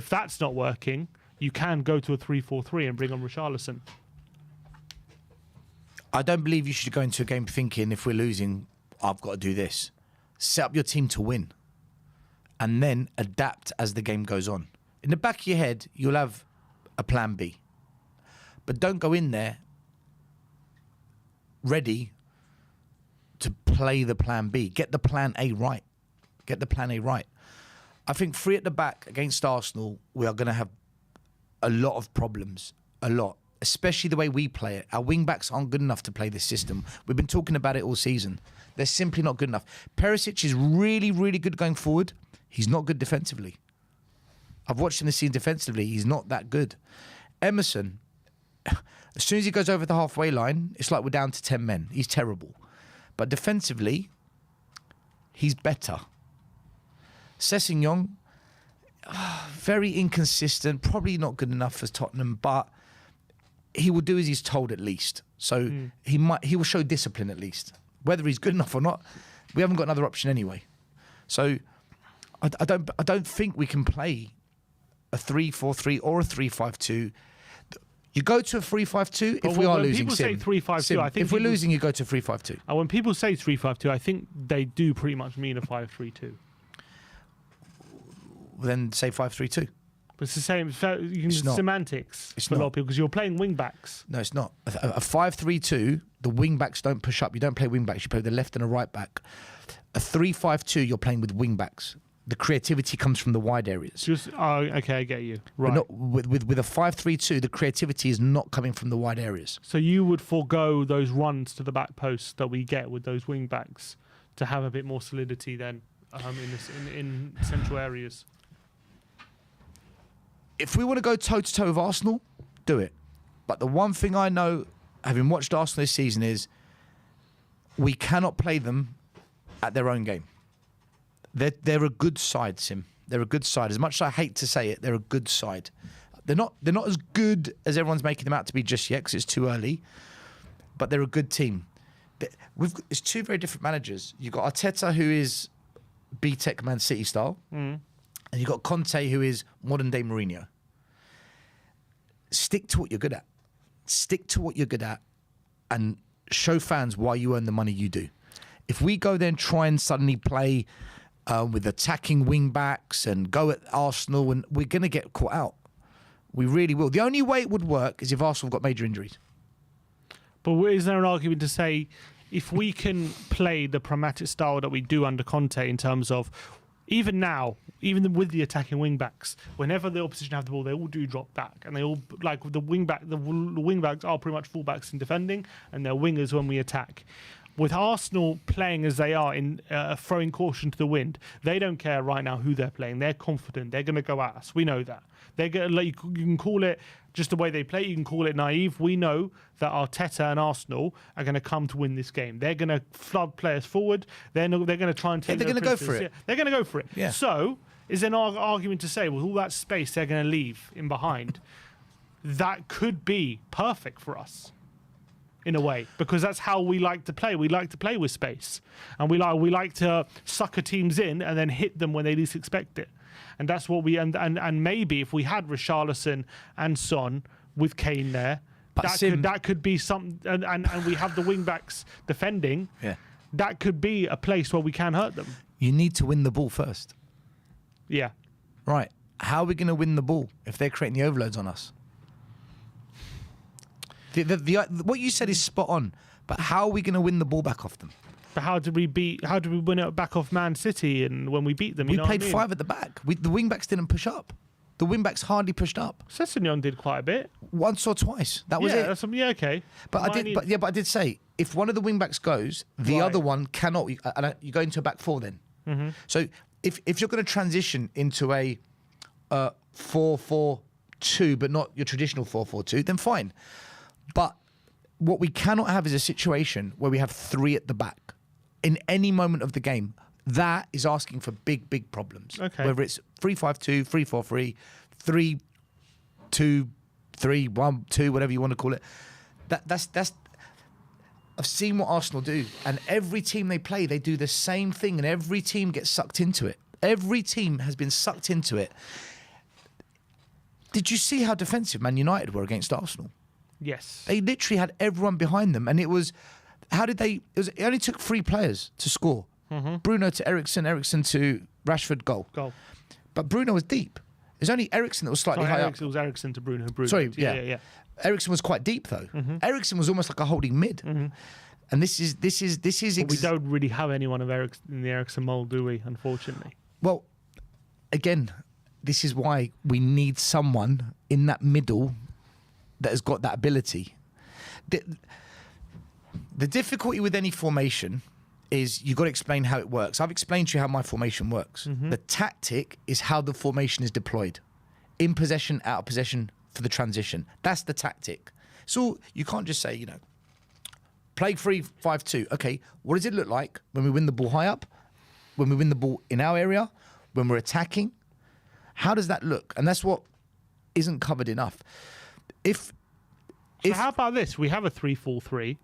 that's not working, you can go to a 3-4-3 and bring on Richarlison. I don't believe you should go into a game thinking, if we're losing, I've got to do this. Set up your team to win, and then adapt as the game goes on. In the back of your head, you'll have a plan B. But don't go in there ready to play the plan B. Get the plan A right. I think three at the back against Arsenal, we are going to have a lot of problems. A lot. Especially the way we play it. Our wing-backs aren't good enough to play this system. We've been talking about it all season. They're simply not good enough. Perisic is really, really good going forward. He's not good defensively. I've watched him this season defensively. He's not that good. Emerson, as soon as he goes over the halfway line, it's like we're down to 10 men. He's terrible. But defensively, he's better. Sessegnon, very inconsistent, probably not good enough for Tottenham, but he will do as he's told at least. So he will show discipline at least. Whether he's good enough or not, we haven't got another option anyway. So I don't think we can play a 3-4-3 or a 3-5-2. You go to a 3-5-2 if we are losing. People say 3-5-2. I think if we're losing, you go to 3-5-2. And when people say 3-5-2, I think they do pretty much mean a 5-3-2. Well, then say 5-3-2. But it's the same. It's semantics for a lot of people, because you're playing wing backs. No, it's not. A 5-3-2, the wing backs don't push up. You don't play wing backs. You play the left and a right back. A 3-5-2, you're playing with wing backs. The creativity comes from the wide areas. Okay, I get you. Right. Not, with a 5-3-2, the creativity is not coming from the wide areas. So you would forego those runs to the back post that we get with those wing backs to have a bit more solidity then in central areas. If we want to go toe-to-toe with Arsenal, do it. But the one thing I know, having watched Arsenal this season, is we cannot play them at their own game. They're a good side, Sim. They're a good side. As much as I hate to say it, they're a good side. They're not as good as everyone's making them out to be just yet, because it's too early. But they're a good team. It's two very different managers. You've got Arteta, who is B-Tech Man City style. And you've got Conte, who is modern-day Mourinho. Stick to what you're good at. Stick to what you're good at and show fans why you earn the money you do. If we go there and try and suddenly play with attacking wing-backs and go at Arsenal, and we're going to get caught out. We really will. The only way it would work is if Arsenal got major injuries. But is there an argument to say, if we can play the pragmatic style that we do under Conte, in terms of even now, even with the attacking wing backs, whenever the opposition have the ball, they all do drop back, and they all, like the wing backs are pretty much fullbacks in defending, and they're wingers when we attack. With Arsenal playing as they are, in throwing caution to the wind, they don't care right now who they're playing. They're confident. They're going to go at us. We know that. They're going to, you can call it just the way they play. You can call it naive. We know that Arteta and Arsenal are going to come to win this game. They're going to flood players forward. They're going to try and take. They're going to go for it. Yeah, they're going to go for it. Yeah. So is there an argument to say, with all that space they're going to leave in behind, that could be perfect for us? In a way, because that's how we like to play. We like to play with space, and we like to sucker teams in and then hit them when they least expect it. and that's what we and maybe if we had Richarlison and Son with Kane there, that could be some, and we have the wing backs defending. Yeah, that could be a place where we can hurt them. You need to win the ball first. Yeah. Right. How are we going to win the ball if they're creating the overloads on us? What you said is spot on, but how are we going to win the ball back off them? But how did we win it back off Man City and when we beat them? We played 5 at the back. The wing backs didn't push up. The wing backs hardly pushed up. Sessegnon did quite a bit. Once or twice. That was it. Okay. But I did say if one of the wing backs goes, the other one cannot. You go into a back 4 then. Mm-hmm. So if you're going to transition into a 4-4-2, but not your traditional 4-4-2, then fine. But what we cannot have is a situation where we have 3 at the back in any moment of the game. That is asking for big, big problems. Okay. Whether it's 3-5-2, 3-4-3, 3-2-3-1-2, whatever you want to call it. That's. I've seen what Arsenal do, and every team they play, they do the same thing, and every team gets sucked into it. Every team has been sucked into it. Did you see how defensive Man United were against Arsenal? Yes. They literally had everyone behind them, and it was. How did they? It only took 3 players to score. Mm-hmm. Bruno to Eriksen, Eriksen to Rashford, goal. But Bruno was deep. It's only Eriksen that was slightly high up. It was Eriksen to Bruno. Sorry, yeah. Eriksen was quite deep though. Mm-hmm. Eriksen was almost like a holding mid. Mm-hmm. And this is. But we don't really have anyone of in the Eriksen mould, do we? Unfortunately. Well, again, this is why we need someone in that middle that has got that ability. The difficulty with any formation is you've got to explain how it works. I've explained to you how my formation works. Mm-hmm. The tactic is how the formation is deployed. In possession, out of possession for the transition. That's the tactic. So you can't just say, play 3-5-2. Okay, what does it look like when we win the ball high up? When we win the ball in our area? When we're attacking? How does that look? And that's what isn't covered enough. So how about this? We have a 3-4-3.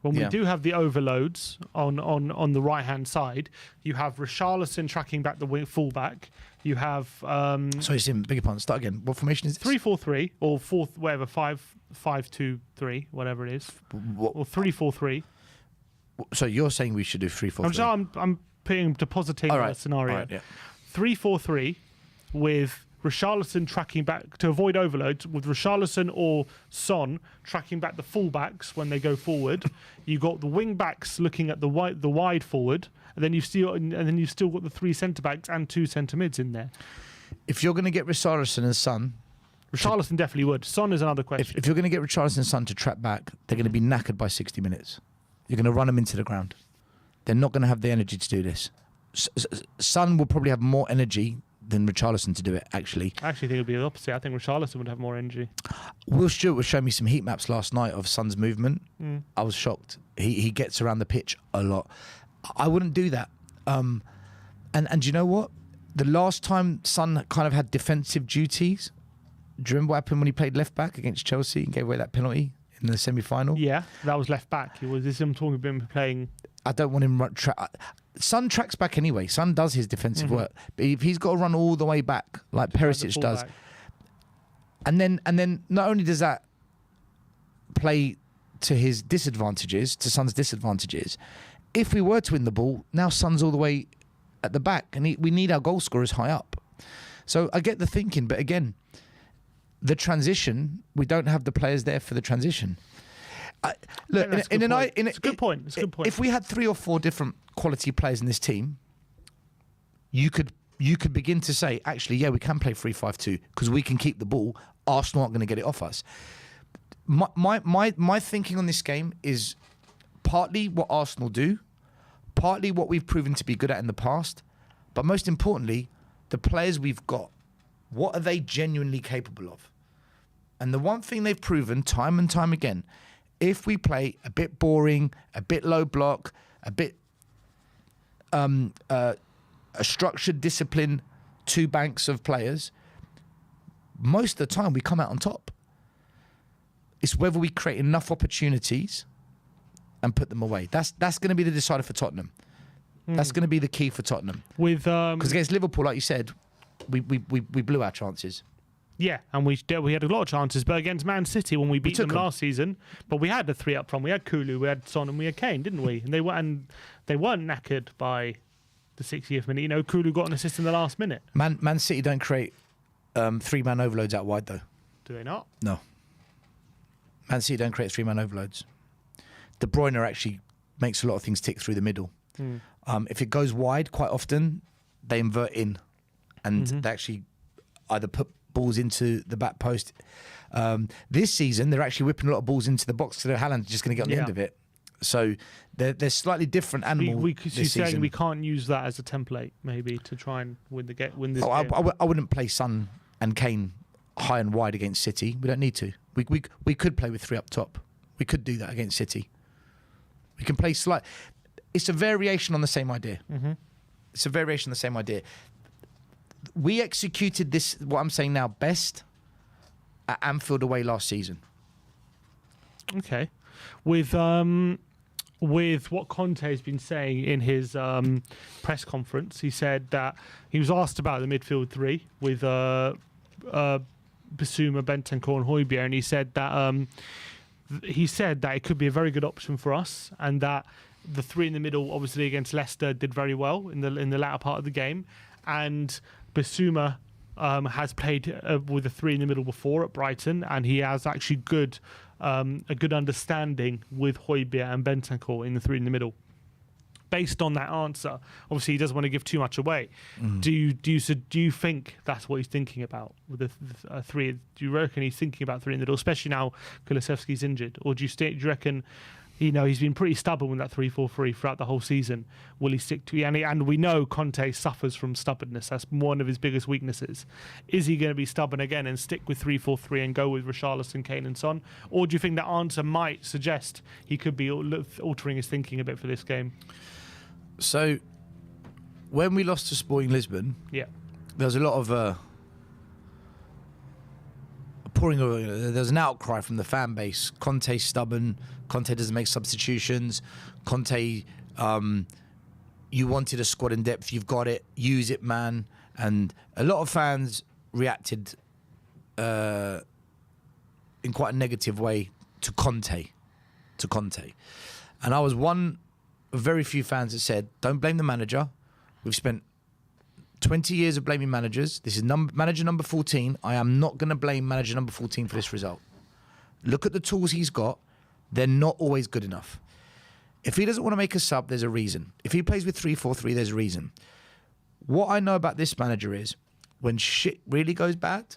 When we do have the overloads on the right-hand side, you have Richarlison tracking back the fullback. You have... Sorry, Sim, beg your pardon. Start again. What formation is this? 3-4-3 or 5-2-3, whatever it is. Or 3-4-3. So you're saying we should do 3-4-3? I'm depositing a scenario. All right, yeah. 3-4-3 with Richarlison tracking back to avoid overloads, with Richarlison or Son tracking back the fullbacks when they go forward. You got the wing backs looking at the wide forward, and then you've still got the 3 centre backs and 2 centre mids in there. If you're going to get Richarlison and Son, Richarlison definitely would. Son is another question. If you're going to get Richarlison and Son to track back, they're going to be knackered by 60 minutes. You're going to run them into the ground. They're not going to have the energy to do this. Son will probably have more energy than Richarlison to do it, actually. I actually think it would be the opposite. I think Richarlison would have more energy. Will Stewart was showing me some heat maps last night of Son's movement. I was shocked. He gets around the pitch a lot. I wouldn't do that. And you know what? The last time Son kind of had defensive duties, do you remember what happened when he played left back against Chelsea and gave away that penalty in the semi-final? Yeah, that was left back. I'm talking about him playing... I don't want him... Son tracks back anyway. Son does his defensive work. But if he's got to run all the way back, like Perisic does, and then not only does that play to his disadvantages, to Son's disadvantages, if we were to win the ball, now Son's all the way at the back, and we need our goal scorers high up. So I get the thinking, but again, the transition, we don't have the players there for the transition. Look, it's a good point. If we had 3 or 4 different quality players in this team, you could begin to say, actually, yeah, we can play 3-5-2 because we can keep the ball. Arsenal aren't going to get it off us. My thinking on this game is partly what Arsenal do, partly what we've proven to be good at in the past, but most importantly, the players we've got. What are they genuinely capable of? And the one thing they've proven time and time again, if we play a bit boring, a bit low block, a bit a structured discipline, 2 banks of players, most of the time we come out on top. It's whether we create enough opportunities and put them away. That's going to be the decider for Tottenham. That's going to be the key for Tottenham. Because against Liverpool, like you said, we blew our chances. Yeah, and we had a lot of chances, but against Man City when we beat them took 'em. last season, but we had the three up front. We had Kulu, we had Son, and we had Kane, didn't we? And they weren't knackered by the 60th minute. You know, Kulu got an assist in the last minute. Man City don't create 3-man overloads out wide though. Do they not? No. Man City don't create 3-man overloads. De Bruyne actually makes a lot of things tick through the middle. If it goes wide, quite often they invert in, and they actually either put balls into the back post. This season, they're actually whipping a lot of balls into the box, so Haaland's just going to get on the end of it. So they're slightly different animals. You're saying we can't use that as a template, maybe, to try and win this game? I wouldn't play Son and Kane high and wide against City. We don't need to. We could play with 3 up top. We could do that against City. We can play slight. It's a variation on the same idea. It's a variation on the same idea. We executed this, what I'm saying now, best at Anfield away last season. Okay. With what Conte has been saying in his press conference, he said that he was asked about the midfield three with Bissouma, Bentancur and Højbjerg, and he said that it could be a very good option for us, and that the three in the middle, obviously against Leicester, did very well in the latter part of the game, and Bissouma has played with the three in the middle before at Brighton, and he has actually a good understanding with Højbjerg and Bentancur in the three in the middle. Based on that answer, obviously he doesn't want to give too much away. Do you think that's what he's thinking about with the three? Do you reckon he's thinking about three in the middle, especially now Kulusevski's injured, or do you reckon? You know, he's been pretty stubborn with that 3-4-3 throughout the whole season. Will he stick to it? And we know Conte suffers from stubbornness. That's one of his biggest weaknesses. Is he going to be stubborn again and stick with 3-4-3 and go with Richarlison, Kane and Son? Or do you think that answer might suggest he could be altering his thinking a bit for this game? So, when we lost to Sporting Lisbon, there was a lot of there's an outcry from the fan base. Conte's stubborn. Conte doesn't make substitutions. Conte, you wanted a squad in depth. You've got it. Use it, man. And a lot of fans reacted in quite a negative way to Conte. And I was one of very few fans that said, don't blame the manager. We've spent 20 years of blaming managers. This is manager number 14. I am not going to blame manager number 14 for this result. Look at the tools he's got. They're not always good enough. If he doesn't want to make a sub, there's a reason. If he plays with 3-4-3, there's a reason. What I know about this manager is when shit really goes bad,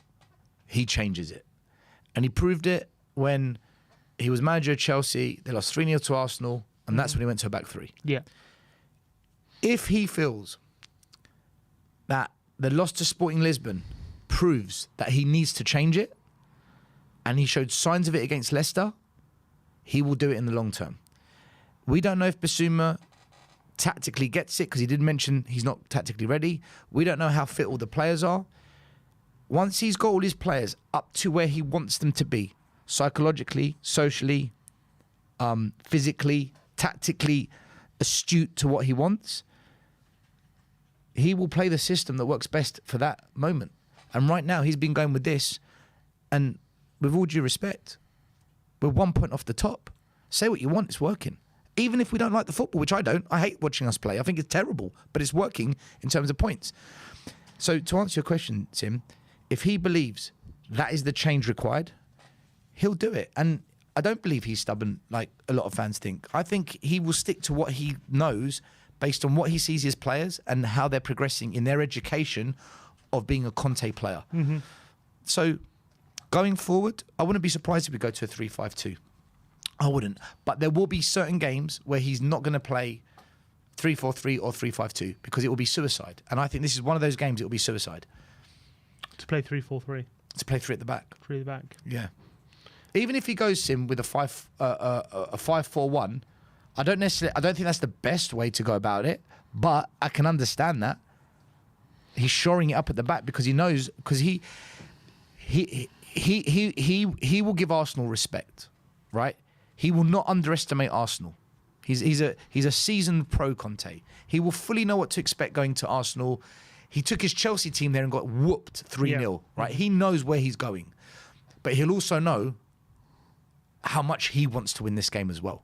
he changes it. And he proved it when he was manager of Chelsea. They lost 3-0 to Arsenal, and that's when he went to a back three. Yeah. If he feels that the loss to Sporting Lisbon proves that he needs to change it, and he showed signs of it against Leicester, he will do it in the long term. We don't know if Bissouma tactically gets it, because he did mention he's not tactically ready. We don't know how fit all the players are. Once he's got all his players up to where he wants them to be, psychologically, socially, physically, tactically astute to what he wants, he will play the system that works best for that moment. And right now, he's been going with this, and with all due respect, we're 1 point off the top. Say what you want, it's working. Even if we don't like the football, which I don't. I hate watching us play. I think it's terrible, but it's working in terms of points. So to answer your question, Tim, if he believes that is the change required, he'll do it. And I don't believe he's stubborn like a lot of fans think. I think he will stick to what he knows based on what he sees his players and how they're progressing in their education of being a Conte player. So going forward, I wouldn't be surprised if we go to a 3-5-2. I wouldn't. But there will be certain games where he's not going to play 3-4-3 or 3-5-2 because it will be suicide. And I think this is one of those games it will be suicide. To play 3-4-3. To play 3 at the back. 3 at the back. Yeah. Even if he goes, Sim, with a 5-4-1, I don't think that's the best way to go about it, but I can understand that. He's shoring it up at the back because he knows, because he will give Arsenal respect, right? He will not underestimate Arsenal. He's a seasoned pro Conte. He will fully know what to expect going to Arsenal. He took his Chelsea team there and got whooped 3-0, right? He knows where he's going. But he'll also know how much he wants to win this game as well.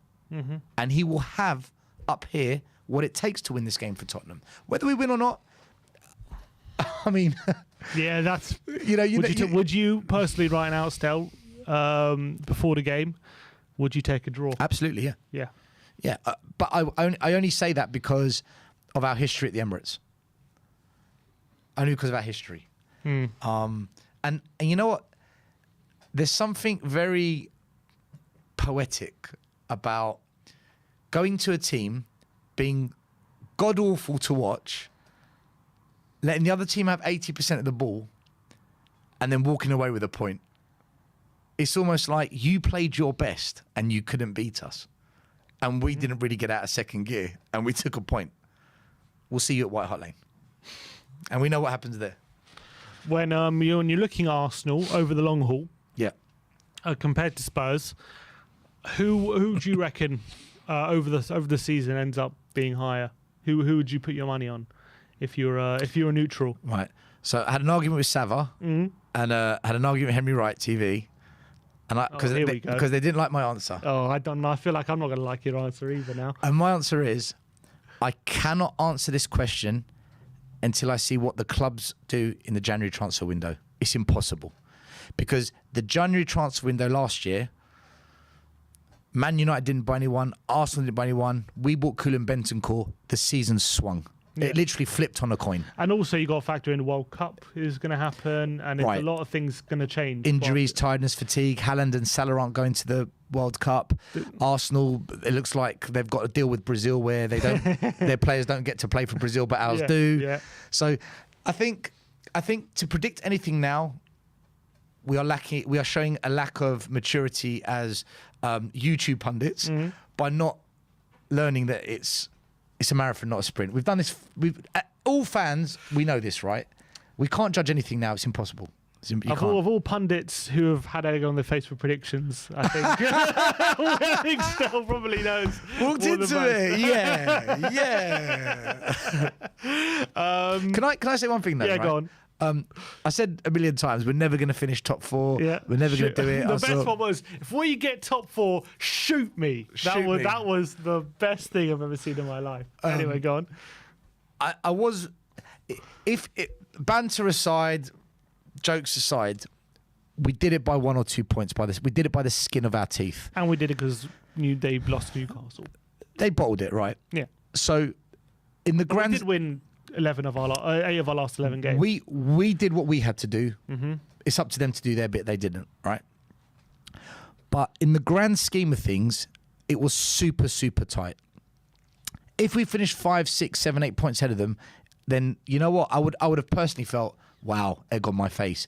And he will have up here what it takes to win this game for Tottenham. Whether we win or not, I mean... Yeah, that's... You would you personally, right now, Stel, before the game, would you take a draw? Absolutely, yeah. Yeah. Yeah, but I only say that because of our history at the Emirates. Only because of our history. And you know what? There's something very poetic about going to a team, being god-awful to watch, letting the other team have 80% of the ball, and then walking away with a point. It's almost like you played your best and you couldn't beat us. And we didn't really get out of second gear, and we took a point. We'll see you at White Hart Lane. And we know what happens there. When you're looking at Arsenal over the long haul, Yeah. Compared to Spurs, who do you reckon over the season ends up being higher? Who would you put your money on if you're a neutral? Right. So I had an argument with Sava and had an argument with Henry Wright TV, and because they didn't like my answer. Oh, I don't know. I feel like I'm not going to like your answer either now. And my answer is, I cannot answer this question until I see what the clubs do in the January transfer window. It's impossible. Because the January transfer window last year, Man United didn't buy anyone, Arsenal didn't buy anyone, we bought Kulan Bentancur, the season swung. Yeah. It literally flipped on a coin. And also you got to factor in the World Cup is going to happen, and Right. a lot of things going to change. Injuries, tiredness, fatigue. Haaland and Salah aren't going to the World Cup. Arsenal, it looks like they've got a deal with Brazil where they don't, their players don't get to play for Brazil, but ours do. Yeah. So, I think to predict anything now, we are showing a lack of maturity as YouTube pundits by not learning that it's a marathon, not a sprint. We've done this. All fans, we know this, right? We can't judge anything now. It's impossible. Of all pundits who have had egg on their face for predictions, I think Stel probably knows. Walked into it, yeah. Can I say one thing though? Yeah, right? go on. I said a million times, we're never going to finish top four. Yeah. We're never going to do it. The best one was, if we get top four, shoot me. That was the best thing I've ever seen in my life. Anyway, go on. I was, banter aside, jokes aside, we did it by 1 or 2 points by this. We did it by the skin of our teeth. And we did it because they lost Newcastle. They bottled it, right? Yeah. So, in the grand... We did win 8 of our last 11 games. We did what we had to do. It's up to them to do their bit. They didn't, right? But in the grand scheme of things, it was super, super tight. If we finished 5, 6, 7, 8 points ahead of them, then you know what? I would have personally felt, wow, egg on my face.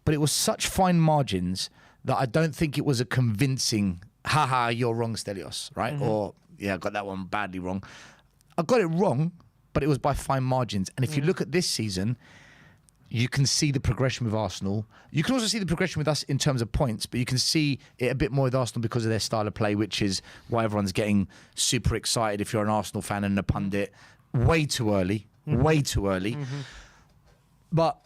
But it was such fine margins that I don't think it was a convincing, haha, you're wrong, Stelios, right? Or, yeah, I got that one badly wrong. I got it wrong, but it was by fine margins. And if you look at this season, you can see the progression with Arsenal. You can also see the progression with us in terms of points, but you can see it a bit more with Arsenal because of their style of play, which is why everyone's getting super excited if you're an Arsenal fan and a pundit. Way too early. Way too early. But,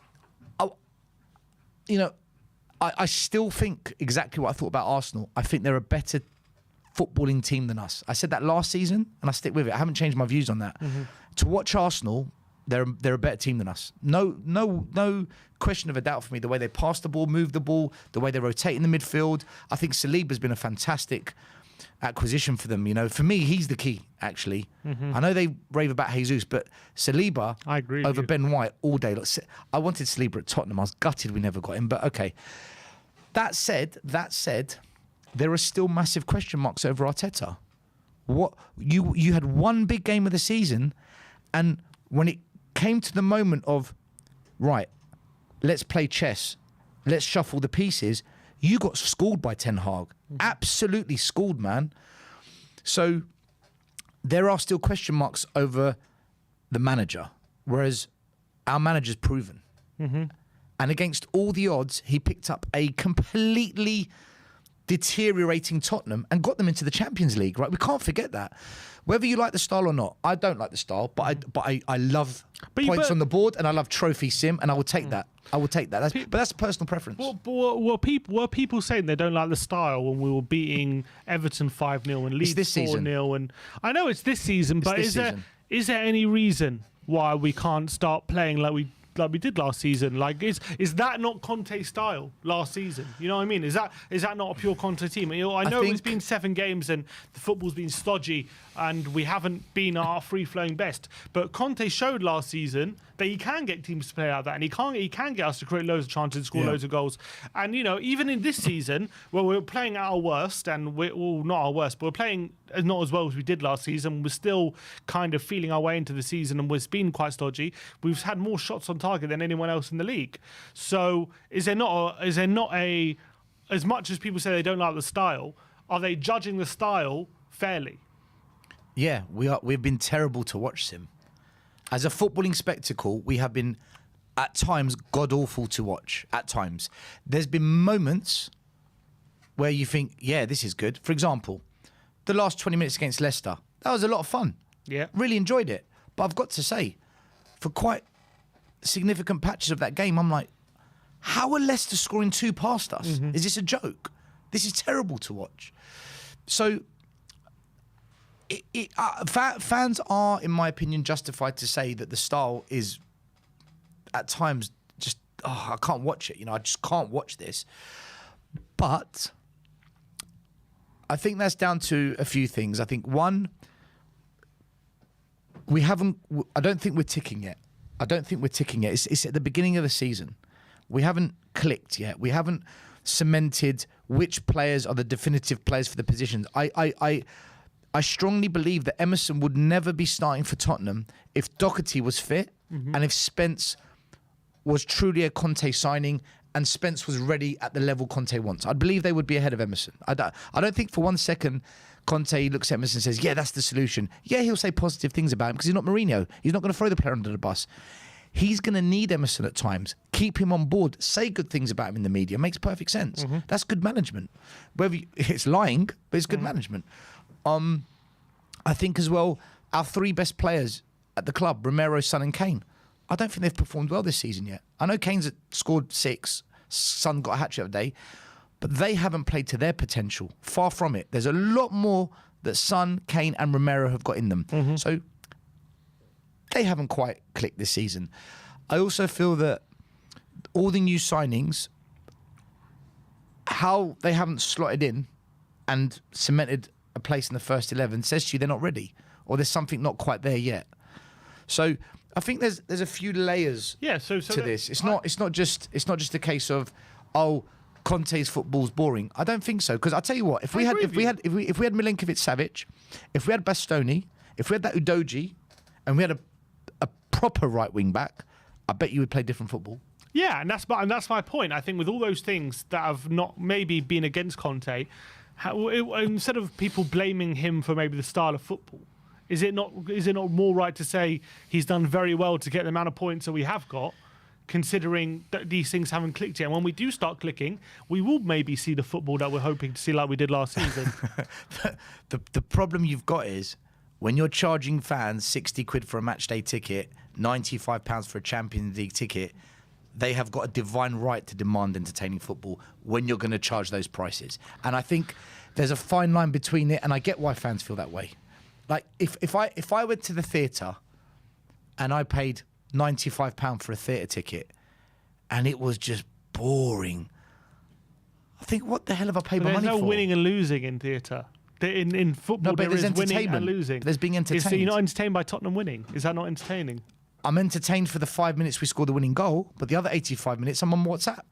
I still think exactly what I thought about Arsenal. I think they're a better footballing team than us. I said that last season, and I stick with it. I haven't changed my views on that. To watch Arsenal, they're a better team than us. No question of a doubt for me. The way they pass the ball, move the ball, the way they rotate in the midfield. I think Saliba's been a fantastic acquisition for them. For me, he's the key, actually. I know they rave about Jesus, but Saliba I agree over with you. Ben White all day. Look, I wanted Saliba at Tottenham. I was gutted we never got him, but okay. That said, there are still massive question marks over Arteta. What you had one big game of the season, and when it came to the moment of, right, let's play chess, let's shuffle the pieces, you got schooled by Ten Hag. Absolutely schooled, man. So there are still question marks over the manager, whereas our manager's proven. And against all the odds, he picked up a completely deteriorating Tottenham and got them into the Champions League, right? We can't forget that. whether you like the style or not. I don't like the style, but I love But points on the board, and I love trophy sim, and I will take that. I will take that. But that's a personal preference. Were people saying they don't like the style when we were beating Everton 5-0 and Leeds 4-0? And I know it's this season, but is there any reason why we can't start playing like we did last season? Like, is that not Conte's style last season? You know what I mean? Is that not a pure Conte team? You know, I know it's been 7 games and the football's been stodgy and we haven't been our free-flowing best. But Conte showed last season that he can get teams to play out that, and he can get us to create loads of chances and score loads of goals. And you know, even in this season, where we're playing at our worst, and not our worst, but we're playing not as well as we did last season. We're still kind of feeling our way into the season, and it's been quite stodgy. We've had more shots on target than anyone else in the league. So is there not a as much as people say they don't like the style, are they judging the style fairly? Yeah, we are. We've been terrible to watch, Sim. As a footballing spectacle, we have been, at times, god-awful to watch. At times. There's been moments where you think, yeah, this is good. For example, the last 20 minutes against Leicester. That was a lot of fun. Yeah. Really enjoyed it. But I've got to say, for quite significant patches of that game, I'm like, how are Leicester scoring 2 past us? Mm-hmm. Is this a joke? This is terrible to watch. So fans are, in my opinion, justified to say that the style is, at times, just, I can't watch it. You know, I just can't watch this. But I think that's down to a few things. I think, one, I don't think we're ticking yet. It's at the beginning of the season. We haven't clicked yet. We haven't cemented which players are the definitive players for the positions. I strongly believe that Emerson would never be starting for Tottenham if Doherty was fit and if Spence was truly a Conte signing and Spence was ready at the level Conte wants. I believe they would be ahead of Emerson. I don't think for one second Conte looks at Emerson and says, yeah, that's the solution. Yeah, he'll say positive things about him because he's not Mourinho. He's not going to throw the player under the bus. He's going to need Emerson at times. Keep him on board. Say good things about him in the media. Makes perfect sense. Mm-hmm. That's good management. It's lying, but it's good management. I think as well, our 3 best players at the club, Romero, Son and Kane, I don't think they've performed well this season yet. I know Kane's scored 6, Son got a hat-trick the other day, but they haven't played to their potential. Far from it. There's a lot more that Son, Kane and Romero have got in them. Mm-hmm. So they haven't quite clicked this season. I also feel that all the new signings, how they haven't slotted in and cemented a place in the first 11 says to you they're not ready, or there's something not quite there yet. So I think there's a few layers to this. It's not just a case of, oh, Conte's football's boring. I don't think so, because I tell you what, if we had Milinkovic-Savic, if we had Bastoni, if we had that Udogie, and we had a proper right wing back, I bet you would play different football. Yeah, and that's my point. I think with all those things that have not maybe been against Conte, instead of people blaming him for maybe the style of football, is it not more right to say he's done very well to get the amount of points that we have got, considering that these things haven't clicked yet? And when we do start clicking, we will maybe see the football that we're hoping to see like we did last season. The problem you've got is when you're charging fans 60 quid for a match day ticket, £95 for a Champions League ticket, they have got a divine right to demand entertaining football when you're going to charge those prices. And I think there's a fine line between it, and I get why fans feel that way. Like, if I went to the theatre and I paid £95 for a theatre ticket and it was just boring, I think, what the hell have I paid my money for? There's no winning and losing in theatre. In football, there is winning and losing. There's being entertained. So you're not entertained by Tottenham winning? Is that not entertaining? I'm entertained for the 5 minutes we scored the winning goal, but the other 85 minutes I'm on WhatsApp.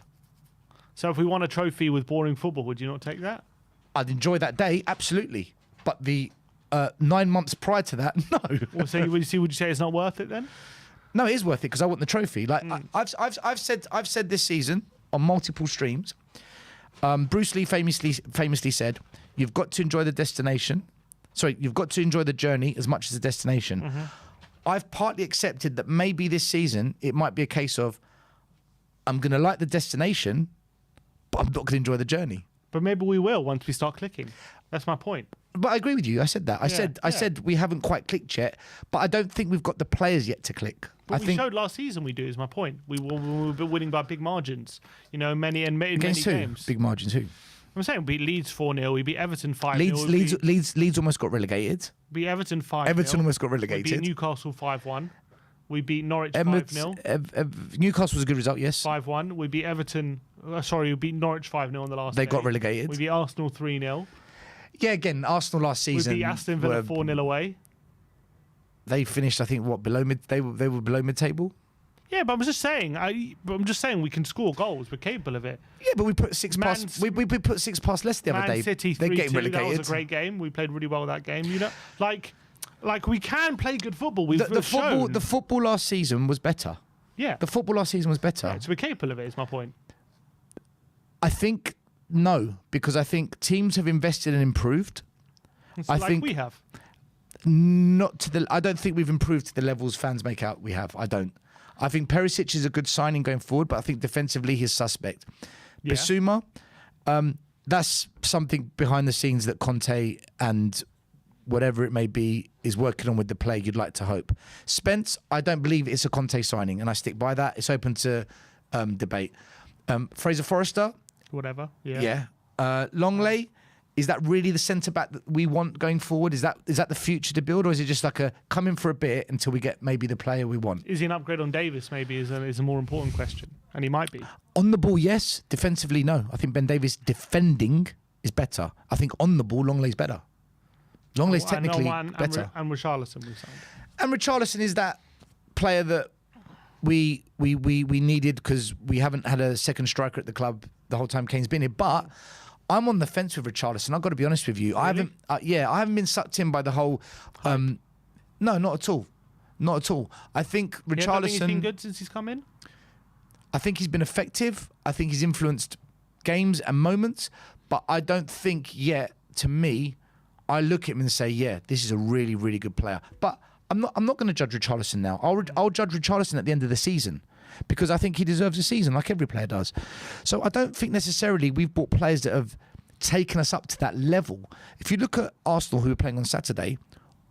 So if we won a trophy with boring football, would you not take that? I'd enjoy that day, absolutely. But the 9 months prior to that, no. Well, so would you say it's not worth it then? No, it is worth it because I want the trophy. Like I've said this season on multiple streams. Bruce Lee famously said, "You've got to enjoy the destination. Sorry, you've got to enjoy the journey as much as the destination." Mm-hmm. I've partly accepted that maybe this season it might be a case of I'm going to like the destination, but I'm not going to enjoy the journey. But maybe we will once we start clicking. That's my point. But I agree with you. I said that. I said we haven't quite clicked yet, but I don't think we've got the players yet to click. But we showed last season we do, is my point. We were winning by big margins. You know, many games. Big margins, who? I'm saying we beat Leeds 4-0. We beat Everton 5-0. Leeds almost got relegated. Beat Everton 5-0. Everton almost got relegated. We beat Newcastle 5-1. We beat Norwich 5-0. Newcastle was a good result, yes. 5-1. We beat Everton. We beat Norwich 5-0 on the last day. They got relegated. We beat Arsenal 3-0. Yeah, again, Arsenal last season. We beat Aston Villa 4-0 away. They finished, I think, below mid. They were below mid-table. Yeah, but I'm just saying we can score goals. We're capable of it. Yeah, but we put six past. We put 6 past Leicester the other day. Man City 3-2. That was a great game. We played really well that game. You know, like we can play good football. The football last season was better. Yeah, the football last season was better. Yeah, so we're capable of it. Is my point. I think no, because I think teams have invested and improved. I think we have. Not to the. I don't think we've improved to the levels fans make out we have. I don't. I think Perisic is a good signing going forward, but I think defensively he's suspect. Yeah. Basuma, that's something behind the scenes that Conte and whatever it may be is working on with the play. You'd like to hope. Spence, I don't believe it's a Conte signing, and I stick by that. It's open to debate. Fraser Forrester, whatever. Yeah. Longley. Is that really the centre back that we want going forward? Is that the future to build, or is it just like a come in for a bit until we get maybe the player we want? Is he an upgrade on Davis? Maybe is a more important question, and he might be. On the ball, yes. Defensively, no. I think Ben Davies defending is better. I think on the ball, Longley's better. Longley's technically better. And Richarlison we signed. And Richarlison is that player that we needed because we haven't had a second striker at the club the whole time Kane's been here, but. I'm on the fence with Richarlison. I've got to be honest with you. Really? I haven't been sucked in by the whole. No, not at all. Not at all. I think Richarlison. You don't think he's been good since he's come in? I think he's been effective. I think he's influenced games and moments, but I don't think yet. To me, I look at him and say, "Yeah, this is a really, really good player." But I'm not going to judge Richarlison now. I'll judge Richarlison at the end of the season. Because I think he deserves a season like every player does. So I don't think necessarily we've bought players that have taken us up to that level. If you look at Arsenal, who are playing on Saturday,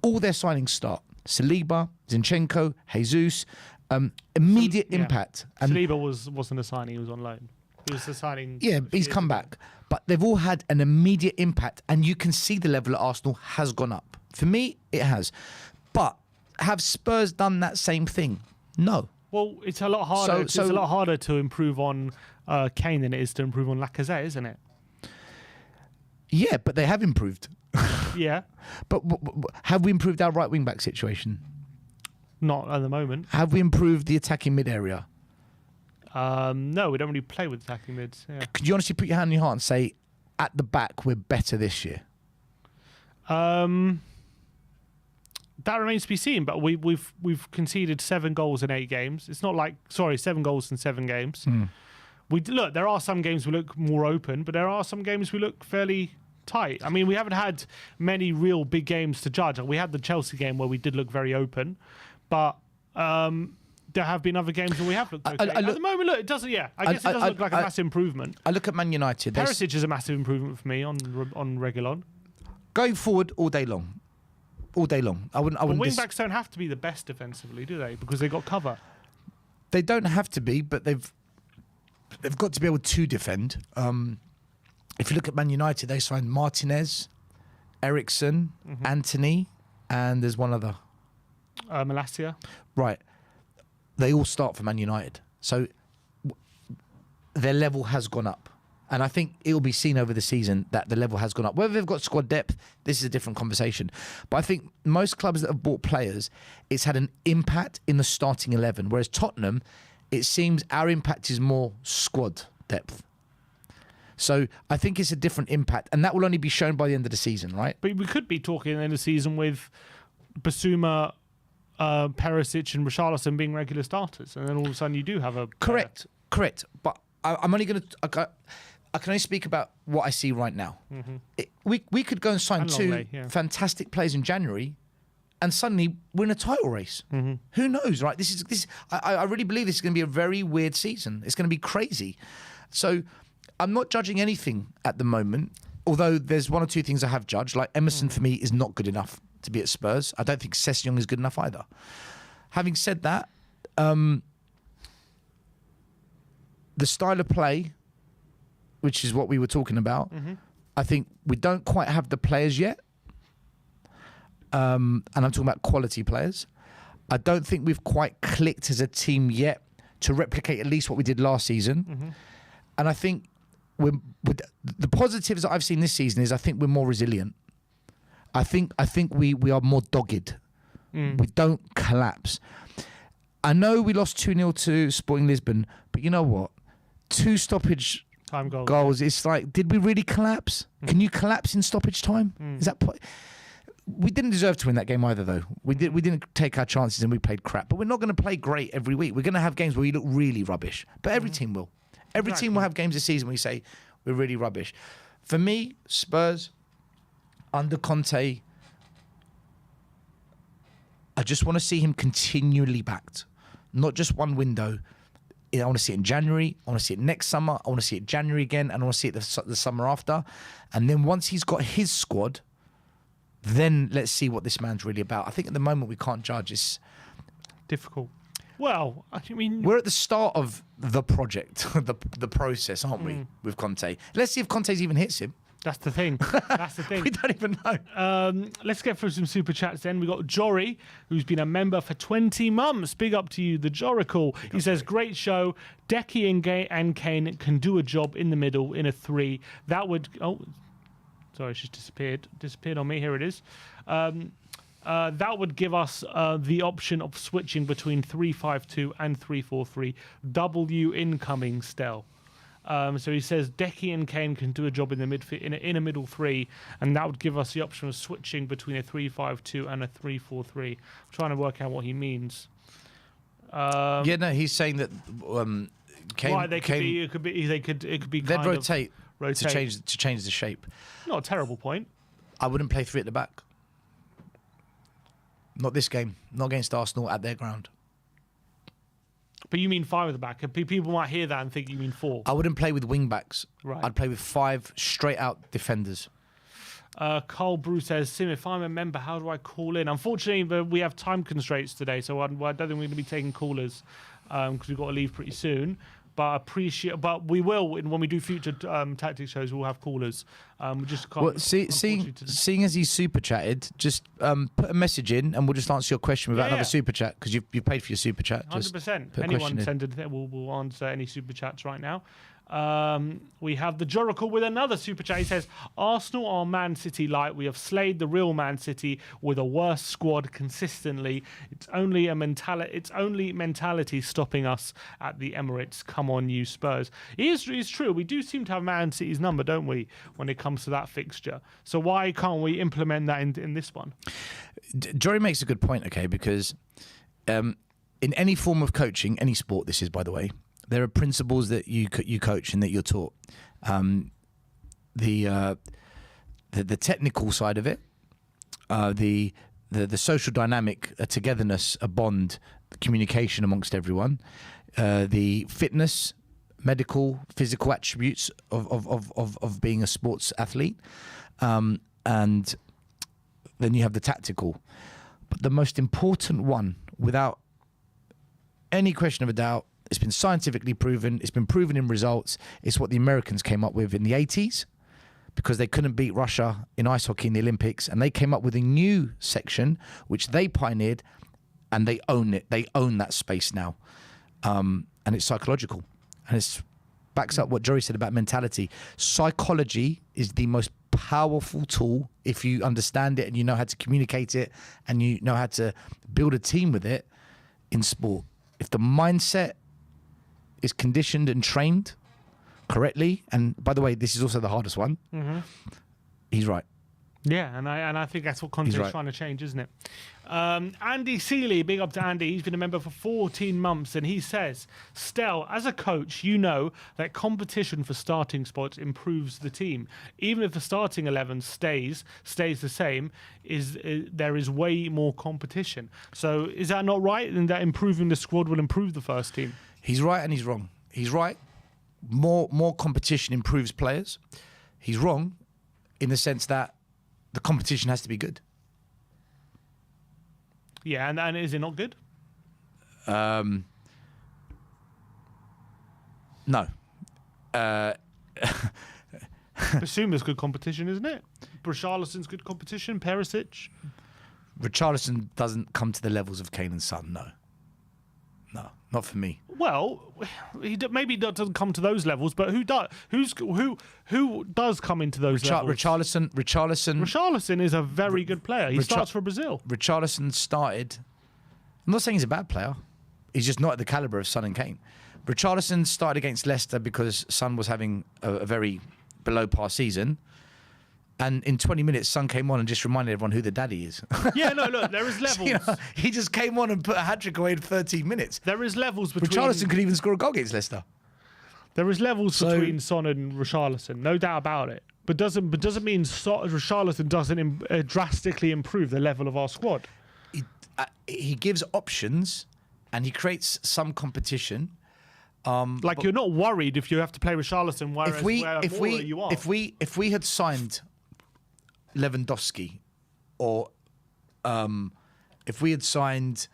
all their signings start. Saliba, Zinchenko, Jesus, immediate impact. And Saliba wasn't a signing, he was on loan. He was a signing. Yeah, he's come back. But they've all had an immediate impact, and you can see the level at Arsenal has gone up. For me, it has. But have Spurs done that same thing? No. Well, it's a lot harder. It's a lot harder to improve on Kane than it is to improve on Lacazette, isn't it? Yeah, but they have improved. Yeah. But have we improved our right wing back situation? Not at the moment. Have we improved the attacking mid area? No, we don't really play with attacking mids. Yeah. Could you honestly put your hand on your heart and say, at the back, we're better this year? That remains to be seen, but we've conceded 7 goals in 8 games. It's not like 7 goals in 7 games. Look, there are some games we look more open, but there are some games we look fairly tight. I mean, we haven't had many real big games to judge. We had the Chelsea game where we did look very open, but there have been other games where we have looked okay. At the moment, look, it doesn't. Yeah, I guess it doesn't look like a massive improvement. I look at Man United. Perisic is a massive improvement for me on Reguilon. Going forward all day long. All day long. I wouldn't. Wing backs don't have to be the best defensively, do they? Because they got cover. They don't have to be, but they've got to be able to defend. If you look at Man United, they signed Martinez, Ericsson, Anthony, and there's one other. Malacia. Right. They all start for Man United, so their level has gone up. And I think it will be seen over the season that the level has gone up. Whether they've got squad depth, this is a different conversation. But I think most clubs that have bought players, it's had an impact in the starting 11. Whereas Tottenham, it seems our impact is more squad depth. So I think it's a different impact. And that will only be shown by the end of the season, right? But we could be talking at the end of the season with Basuma, Perisic and Richarlison being regular starters. And then all of a sudden you do have a... Correct. But I'm only going to... I can only speak about what I see right now. We could go and sign 2 fantastic players in January and suddenly win a title race. Who knows, right? I really believe this is going to be a very weird season. It's going to be crazy. So I'm not judging anything at the moment. Although there's one or two things I have judged. Like Emerson for me is not good enough to be at Spurs. I don't think Sessegnon is good enough either. Having said that, the style of play, which is what we were talking about, I think we don't quite have the players yet. And I'm talking about quality players. I don't think we've quite clicked as a team yet to replicate at least what we did last season. And I think with the positives that I've seen this season is I think we're more resilient. I think we are more dogged. We don't collapse. I know we lost 2-0 to Sporting Lisbon, but you know what? 2 stoppage time goals. It's like, did we really collapse? Can you collapse in stoppage time? Is that? We didn't deserve to win that game either, though. We didn't take our chances and we played crap. But we're not going to play great every week. We're going to have games where we look really rubbish. But every team will. Every team will have games this season where you say we're really rubbish. For me, Spurs under Conte, I just want to see him continually backed, not just one window. I want to see it in January. I want to see it next summer. I want to see it January again, and I want to see it the summer after. And then once he's got his squad, then let's see what this man's really about. I think at the moment we can't judge. It's difficult. Well, I mean, we're at the start of the project, the process, aren't we, with Conte? Let's see if Conte's even hits him. That's the thing. That's the thing. We don't even know. Let's get through some super chats then. We got Jory, who's been a member for 20 months. Big up to you, the Joracle. He says, great show. Decky and Kane can do a job in the middle in a 3. That would... Oh, sorry, it's just disappeared. Disappeared on me. Here it is. That would give us the option of switching between 3-5-2 and 3-4-3. W incoming Stel. So he says Decky and Kane can do a job in the midfield in a middle 3, and that would give us the option of switching between a 3-5-2 and a 3-4-3. I'm trying to work out what he means. No, he's saying that Kane. Right, it could be. They'd rotate to change the shape. Not a terrible point. I wouldn't play 3 at the back. Not this game. Not against Arsenal at their ground. But you mean 5 at the back. People might hear that and think you mean 4. I wouldn't play with wing backs. Right. I'd play with 5 straight out defenders. Carl Bruce says, Sim, if I'm a member, how do I call in? Unfortunately, we have time constraints today, so I don't think we're going to be taking callers because we've got to leave pretty soon. But we will when we do future tactics shows. We'll have callers. We just can't. Well, seeing as he's super chatted, just put a message in, and we'll just answer your question without another super chat because you paid for your super chat. 100%. Anyone send it, we'll answer any super chats right now. We have the Joracle with another super chat. He says, Arsenal are Man City light. We have slayed the real Man City with a worse squad consistently. It's only mentality stopping us at the Emirates. Come on, you Spurs. It's true. We do seem to have Man City's number, don't we, when it comes to that fixture? So why can't we implement that in this one? Jory makes a good point, okay, because in any form of coaching, any sport this is, by the way, there are principles that you coach and that you're taught. The technical side of it, the social dynamic, a togetherness, a bond, communication amongst everyone, the fitness, medical, physical attributes of being a sports athlete, and then you have the tactical. But the most important one, without any question of a doubt, it's been scientifically proven. It's been proven in results. It's what the Americans came up with in the 80s because they couldn't beat Russia in ice hockey in the Olympics. And they came up with a new section, which they pioneered, and they own it. They own that space now. And it's psychological. And it backs up what Jory said about mentality. Psychology is the most powerful tool if you understand it and you know how to communicate it and you know how to build a team with it in sport. If the mindset is conditioned and trained correctly, and by the way, this is also the hardest one. He's right. Yeah, and I think that's what Conte's trying to change, isn't it? Andy Seeley, big up to Andy. He's been a member for 14 months, and he says, Stel, as a coach, you know that competition for starting spots improves the team. Even if the starting 11 stays the same, there is way more competition. So is that not right? And that improving the squad will improve the first team? He's right and he's wrong. He's right more competition improves players. He's wrong in the sense that the competition has to be good. Yeah, and is it not good? No. Basuma's good competition, isn't it? Richarlison's good competition. Perisic. Richarlison doesn't come to the levels of Kane and Son. No, not for me. Well, maybe doesn't come to those levels, but who does? Who does come into those levels? Richarlison is a very good player. He starts for Brazil. Richarlison started. I'm not saying he's a bad player. He's just not at the caliber of Son and Kane. Richarlison started against Leicester because Son was having a very below par season. And in 20 minutes, Son came on and just reminded everyone who the daddy is. Yeah, no, look, there is levels. He just came on and put a hat-trick away in 13 minutes. There is levels between... Richarlison could even score a goal against Leicester. There is levels between Son and Richarlison, no doubt about it. But doesn't mean Richarlison doesn't drastically improve the level of our squad. He gives options and he creates some competition. You're not worried if you have to play Richarlison, whereas if we had signed Lewandowski, or if we had signed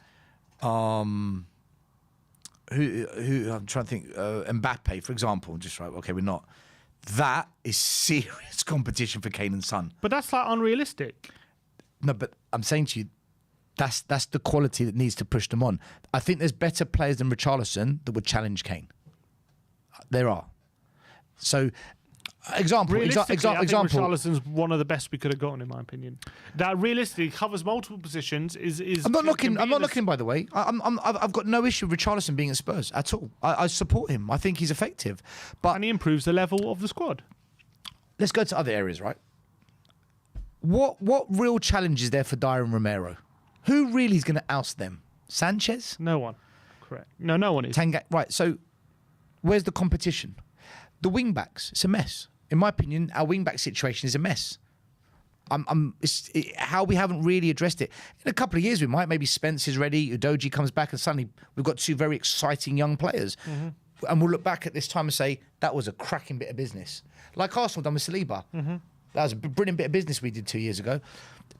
who I'm trying to think, Mbappe, for example, just right. Okay, we're not. That is serious competition for Kane and Son. But that's like unrealistic. No, but I'm saying to you, that's the quality that needs to push them on. I think there's better players than Richarlison that would challenge Kane. There are. So, example. I think Richarlison's one of the best we could have gotten, in my opinion. That realistically covers multiple positions. I'm not knocking. By the way, I've got no issue with Richarlison being at Spurs at all. I support him. I think he's effective, and he improves the level of the squad. Let's go to other areas, right? What real challenge is there for Dyer and Romero? Who really is going to oust them? Sanchez? No one. Correct. No one is. Right. So, where's the competition? The wing backs. It's a mess. In my opinion, our wing back situation is a mess. How we haven't really addressed it. In a couple of years, we might. Maybe Spence is ready. Udogie comes back, and suddenly we've got two very exciting young players. Mm-hmm. And we'll look back at this time and say that was a cracking bit of business, like Arsenal done with Saliba. Mm-hmm. That was a brilliant bit of business we did 2 years ago.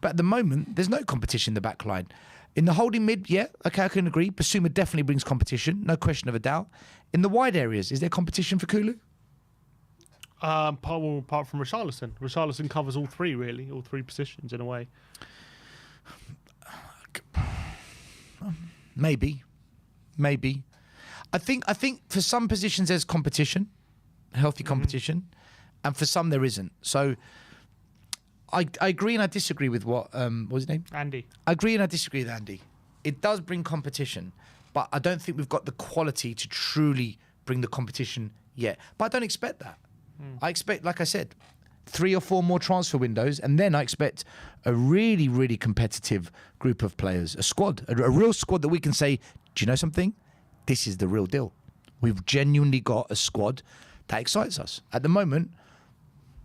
But at the moment, there's no competition in the back line. In the holding mid, yeah, okay, I can agree. Basuma definitely brings competition, no question of a doubt. In the wide areas, is there competition for Kulu? Apart from Richarlison. Richarlison covers all three, really, all three positions in a way. Maybe. I think for some positions there's competition, healthy competition, and for some there isn't. So I agree and I disagree with what was his name? Andy. I agree and I disagree with Andy. It does bring competition, but I don't think we've got the quality to truly bring the competition yet. But I don't expect that. I expect, like I said, 3 or 4 more transfer windows, and then I expect a really, really competitive group of players, a squad, a real squad that we can say, do you know something? This is the real deal. We've genuinely got a squad that excites us. At the moment,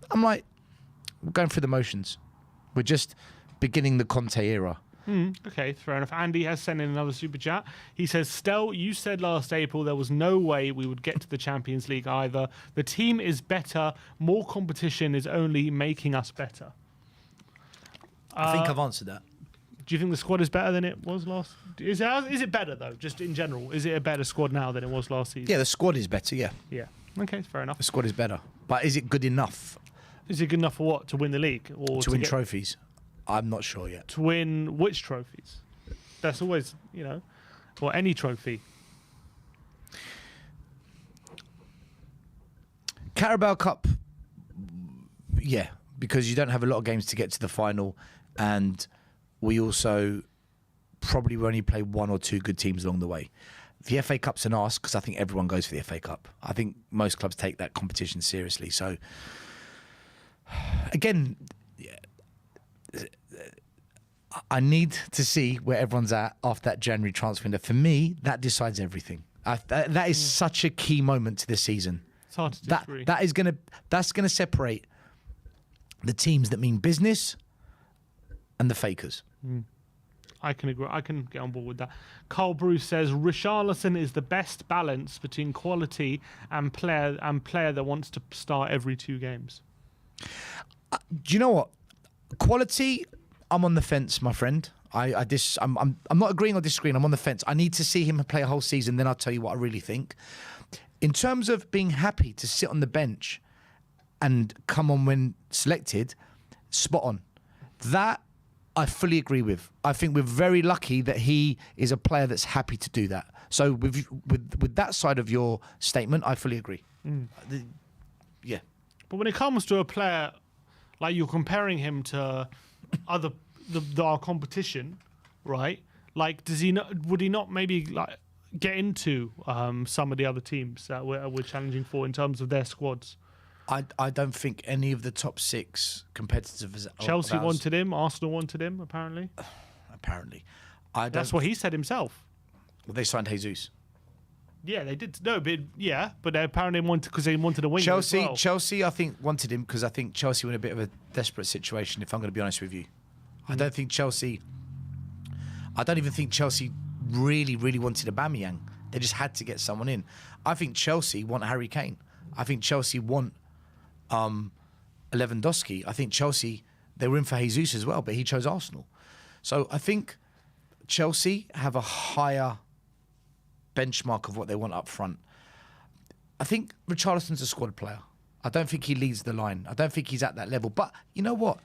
I'm like, we're going through the motions. We're just beginning the Conte era. Okay, fair enough. Andy has sent in another super chat. He says, Stel, you said last April there was no way we would get to the Champions League either. The team is better. More competition is only making us better. I think I've answered that. Do you think the squad is better than it was last? Is it better, though, just in general? Is it a better squad now than it was last season? Yeah, the squad is better, yeah. Yeah. Okay, fair enough. The squad is better. But is it good enough? Is it good enough for what? To win the league? Or to win trophies? I'm not sure yet. To win which trophies? That's always, or any trophy. Carabao Cup, yeah, because you don't have a lot of games to get to the final, and we also probably will only play 1 or 2 good teams along the way. The FA Cup's an ask because I think everyone goes for the FA Cup. I think most clubs take that competition seriously. So, again, I need to see where everyone's at after that January transfer window. For me, that decides everything. That is such a key moment to this season. It's hard to disagree. That's gonna separate the teams that mean business and the fakers. I can agree. I can get on board with that. Carl Bruce says Richarlison is the best balance between quality and player that wants to start every 2 games. Do you know what? Quality, I'm on the fence, my friend. I'm not agreeing or disagreeing. I'm on the fence. I need to see him play a whole season, then I'll tell you what I really think. In terms of being happy to sit on the bench and come on when selected, spot on. That I fully agree with. I think we're very lucky that he is a player that's happy to do that. So with that side of your statement, I fully agree. Yeah. But when it comes to a player, like you're comparing him to our competition, right? Like, would he not maybe like get into some of the other teams that we're challenging for in terms of their squads? I don't think any of the top 6 competitors. Chelsea wanted him. Arsenal wanted him. Apparently. That's what he said himself. Well, they signed Jesus. Yeah, they did. No, but they apparently wanted because they wanted a winger. Chelsea, as well. Chelsea, I think wanted him because I think Chelsea were in a bit of a desperate situation. If I'm going to be honest with you, I don't think Chelsea. I don't even think Chelsea really wanted Aubameyang. They just had to get someone in. I think Chelsea want Harry Kane. I think Chelsea want Lewandowski. I think Chelsea, they were in for Jesus as well, but he chose Arsenal. So I think Chelsea have a higher benchmark of what they want up front. I think Richarlison's a squad player. I don't think he leads the line. I don't think he's at that level. But you know what?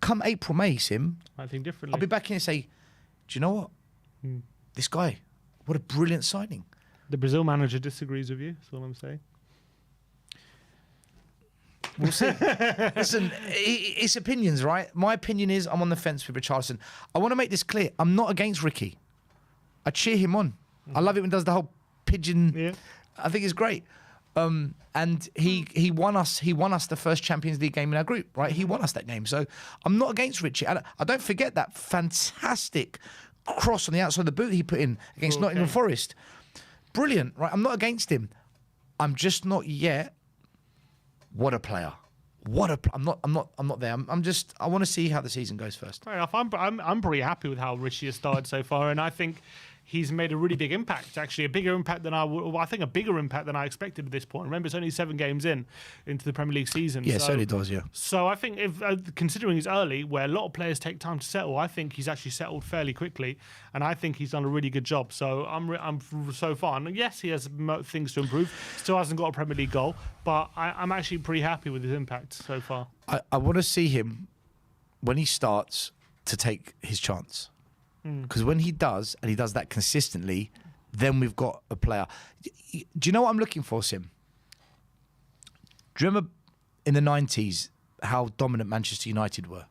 Come April, May, Sim, I think differently. I'll be back here and say, do you know what? This guy, what a brilliant signing. The Brazil manager disagrees with you. That's all I'm saying. We'll see. Listen, it's opinions, right? My opinion is I'm on the fence with Richarlison. I want to make this clear. I'm not against Ricky. I cheer him on. I love it when he does the whole pigeon. Yeah. I think it's great. And he won us the first Champions League game in our group, right? He won us that game. So I'm not against Richie. I don't forget that fantastic cross on the outside of the boot he put in against Nottingham Forest. Brilliant, right? I'm not against him. I'm just not yet. What a player! I'm not there. I want to see how the season goes first. Fair enough. I'm pretty happy with how Richie has started so far, and I think he's made a really big impact. Actually, a bigger impact than a bigger impact than I expected at this point. Remember, it's only 7 games into the Premier League season. Yeah, so it does. Yeah. So I think, if considering he's early, where a lot of players take time to settle, I think he's actually settled fairly quickly, and I think he's done a really good job. So I'm so far. And yes, he has things to improve. Still hasn't got a Premier League goal, but I'm actually pretty happy with his impact so far. I want to see him when he starts to take his chance. Because when he does, and he does that consistently, then we've got a player. Do you know what I'm looking for, Sim? Do you remember in the 90s how dominant Manchester United were?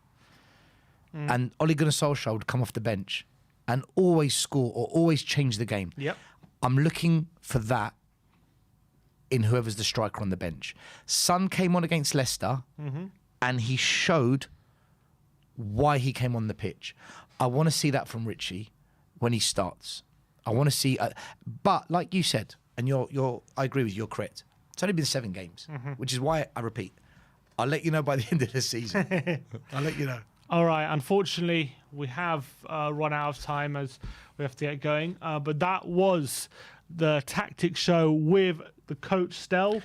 And Ole Gunnar Solskjaer would come off the bench and always score or always change the game. Yep. I'm looking for that in whoever's the striker on the bench. Son came on against Leicester, and he showed why he came on the pitch. I want to see that from Richie when he starts. I want to see, but like you said, and I agree with you, you're correct. It's only been 7 games, which is why I repeat. I'll let you know by the end of the season. I'll let you know. All right. Unfortunately, we have run out of time as we have to get going. But that was the Tactics Show with the Coach Stell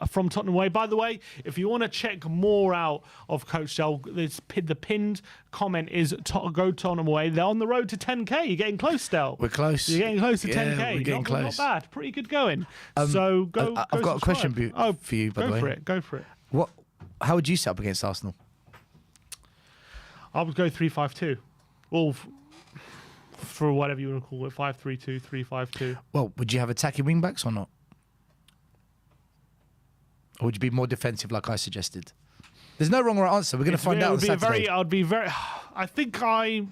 from Tottenham Way. By the way, if you want to check more out of Coach Stell, the pinned comment is go Tottenham Way. They're on the road to 10K. You're getting close, Stell. We're close. You're getting close to 10K. We're getting close. Not bad. Pretty good going. So go. I've got a question for you, by the way. Go for it. How would you set up against Arsenal? I would go 3-5-2. Well, for whatever you want to call it, 5-3-2, 3-5-2. Well, would you have attacking wing backs or not? Or would you be more defensive like I suggested? There's no wrong or right answer. We're going to find out on Saturday. I think I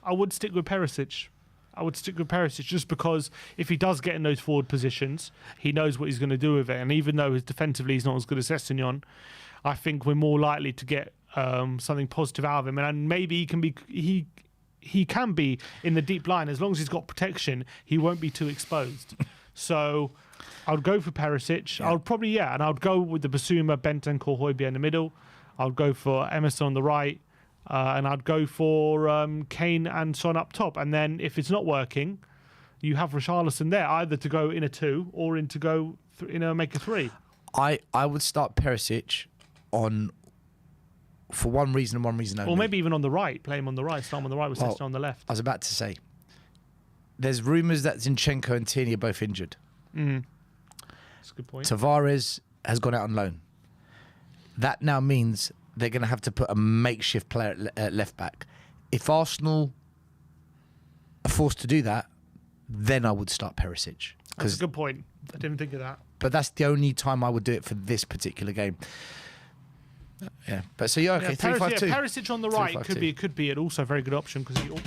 would stick with Perisic. I would stick with Perisic just because if he does get in those forward positions, he knows what he's going to do with it. And even though defensively he's not as good as Sessegnon, I think we're more likely to get something positive out of him. And maybe he can be in the deep line. As long as he's got protection, he won't be too exposed. So I would go for Perisic. Yeah. I would probably, and I would go with the Basuma, Bentancur, Højbjerg in the middle. I would go for Emerson on the right, and I'd go for Kane and Son up top. And then if it's not working, you have Richarlison there, either to go in a 2 or in to go make a 3. I would start Perisic on for one reason and one reason only. Or maybe even on the right, play him on the right, start him on the right with Sessegnon on the left. I was about to say, there's rumours that Zinchenko and Tierney are both injured. That's a good point. Tavares has gone out on loan. That now means they're going to have to put a makeshift player at left back. If Arsenal are forced to do that, then I would start Perisic. That's a good point. I didn't think of that. But that's the only time I would do it for this particular game. Yeah, but so you're okay. 3-5-2. Perisic on the right could be an also very good option because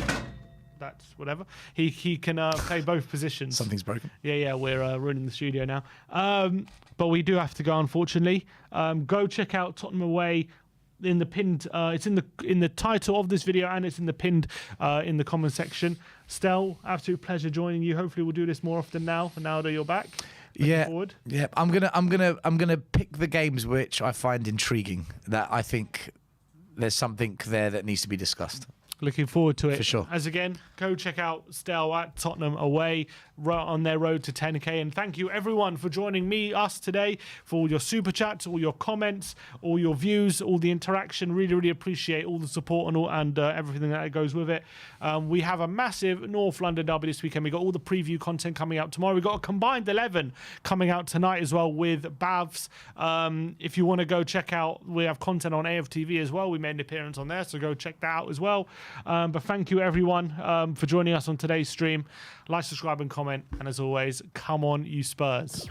that's whatever. He can play both positions. Something's broken. Yeah, we're ruining the studio now. But we do have to go, unfortunately. Go check out Tottenham away. In the pinned, it's in the title of this video, and it's in the pinned in the comment section. Stel, absolute pleasure joining you. Hopefully, we'll do this more often now that you're back. Looking forward. Yeah. I'm gonna pick the games which I find intriguing. That I think there's something there that needs to be discussed. Looking forward to it. For sure. As again, go check out Stel at Tottenham away on their road to 10K. And thank you everyone for joining us today, for all your super chats, all your comments, all your views, all the interaction. Really, really appreciate all the support and everything that goes with it. We have a massive North London derby this weekend. We got all the preview content coming out tomorrow. We've got a combined 11 coming out tonight as well with Bavs. If you want to go check out, we have content on AFTV as well. We made an appearance on there, so go check that out as well. But thank you everyone for joining us on today's stream. Like, subscribe and comment, and as always, come on you Spurs.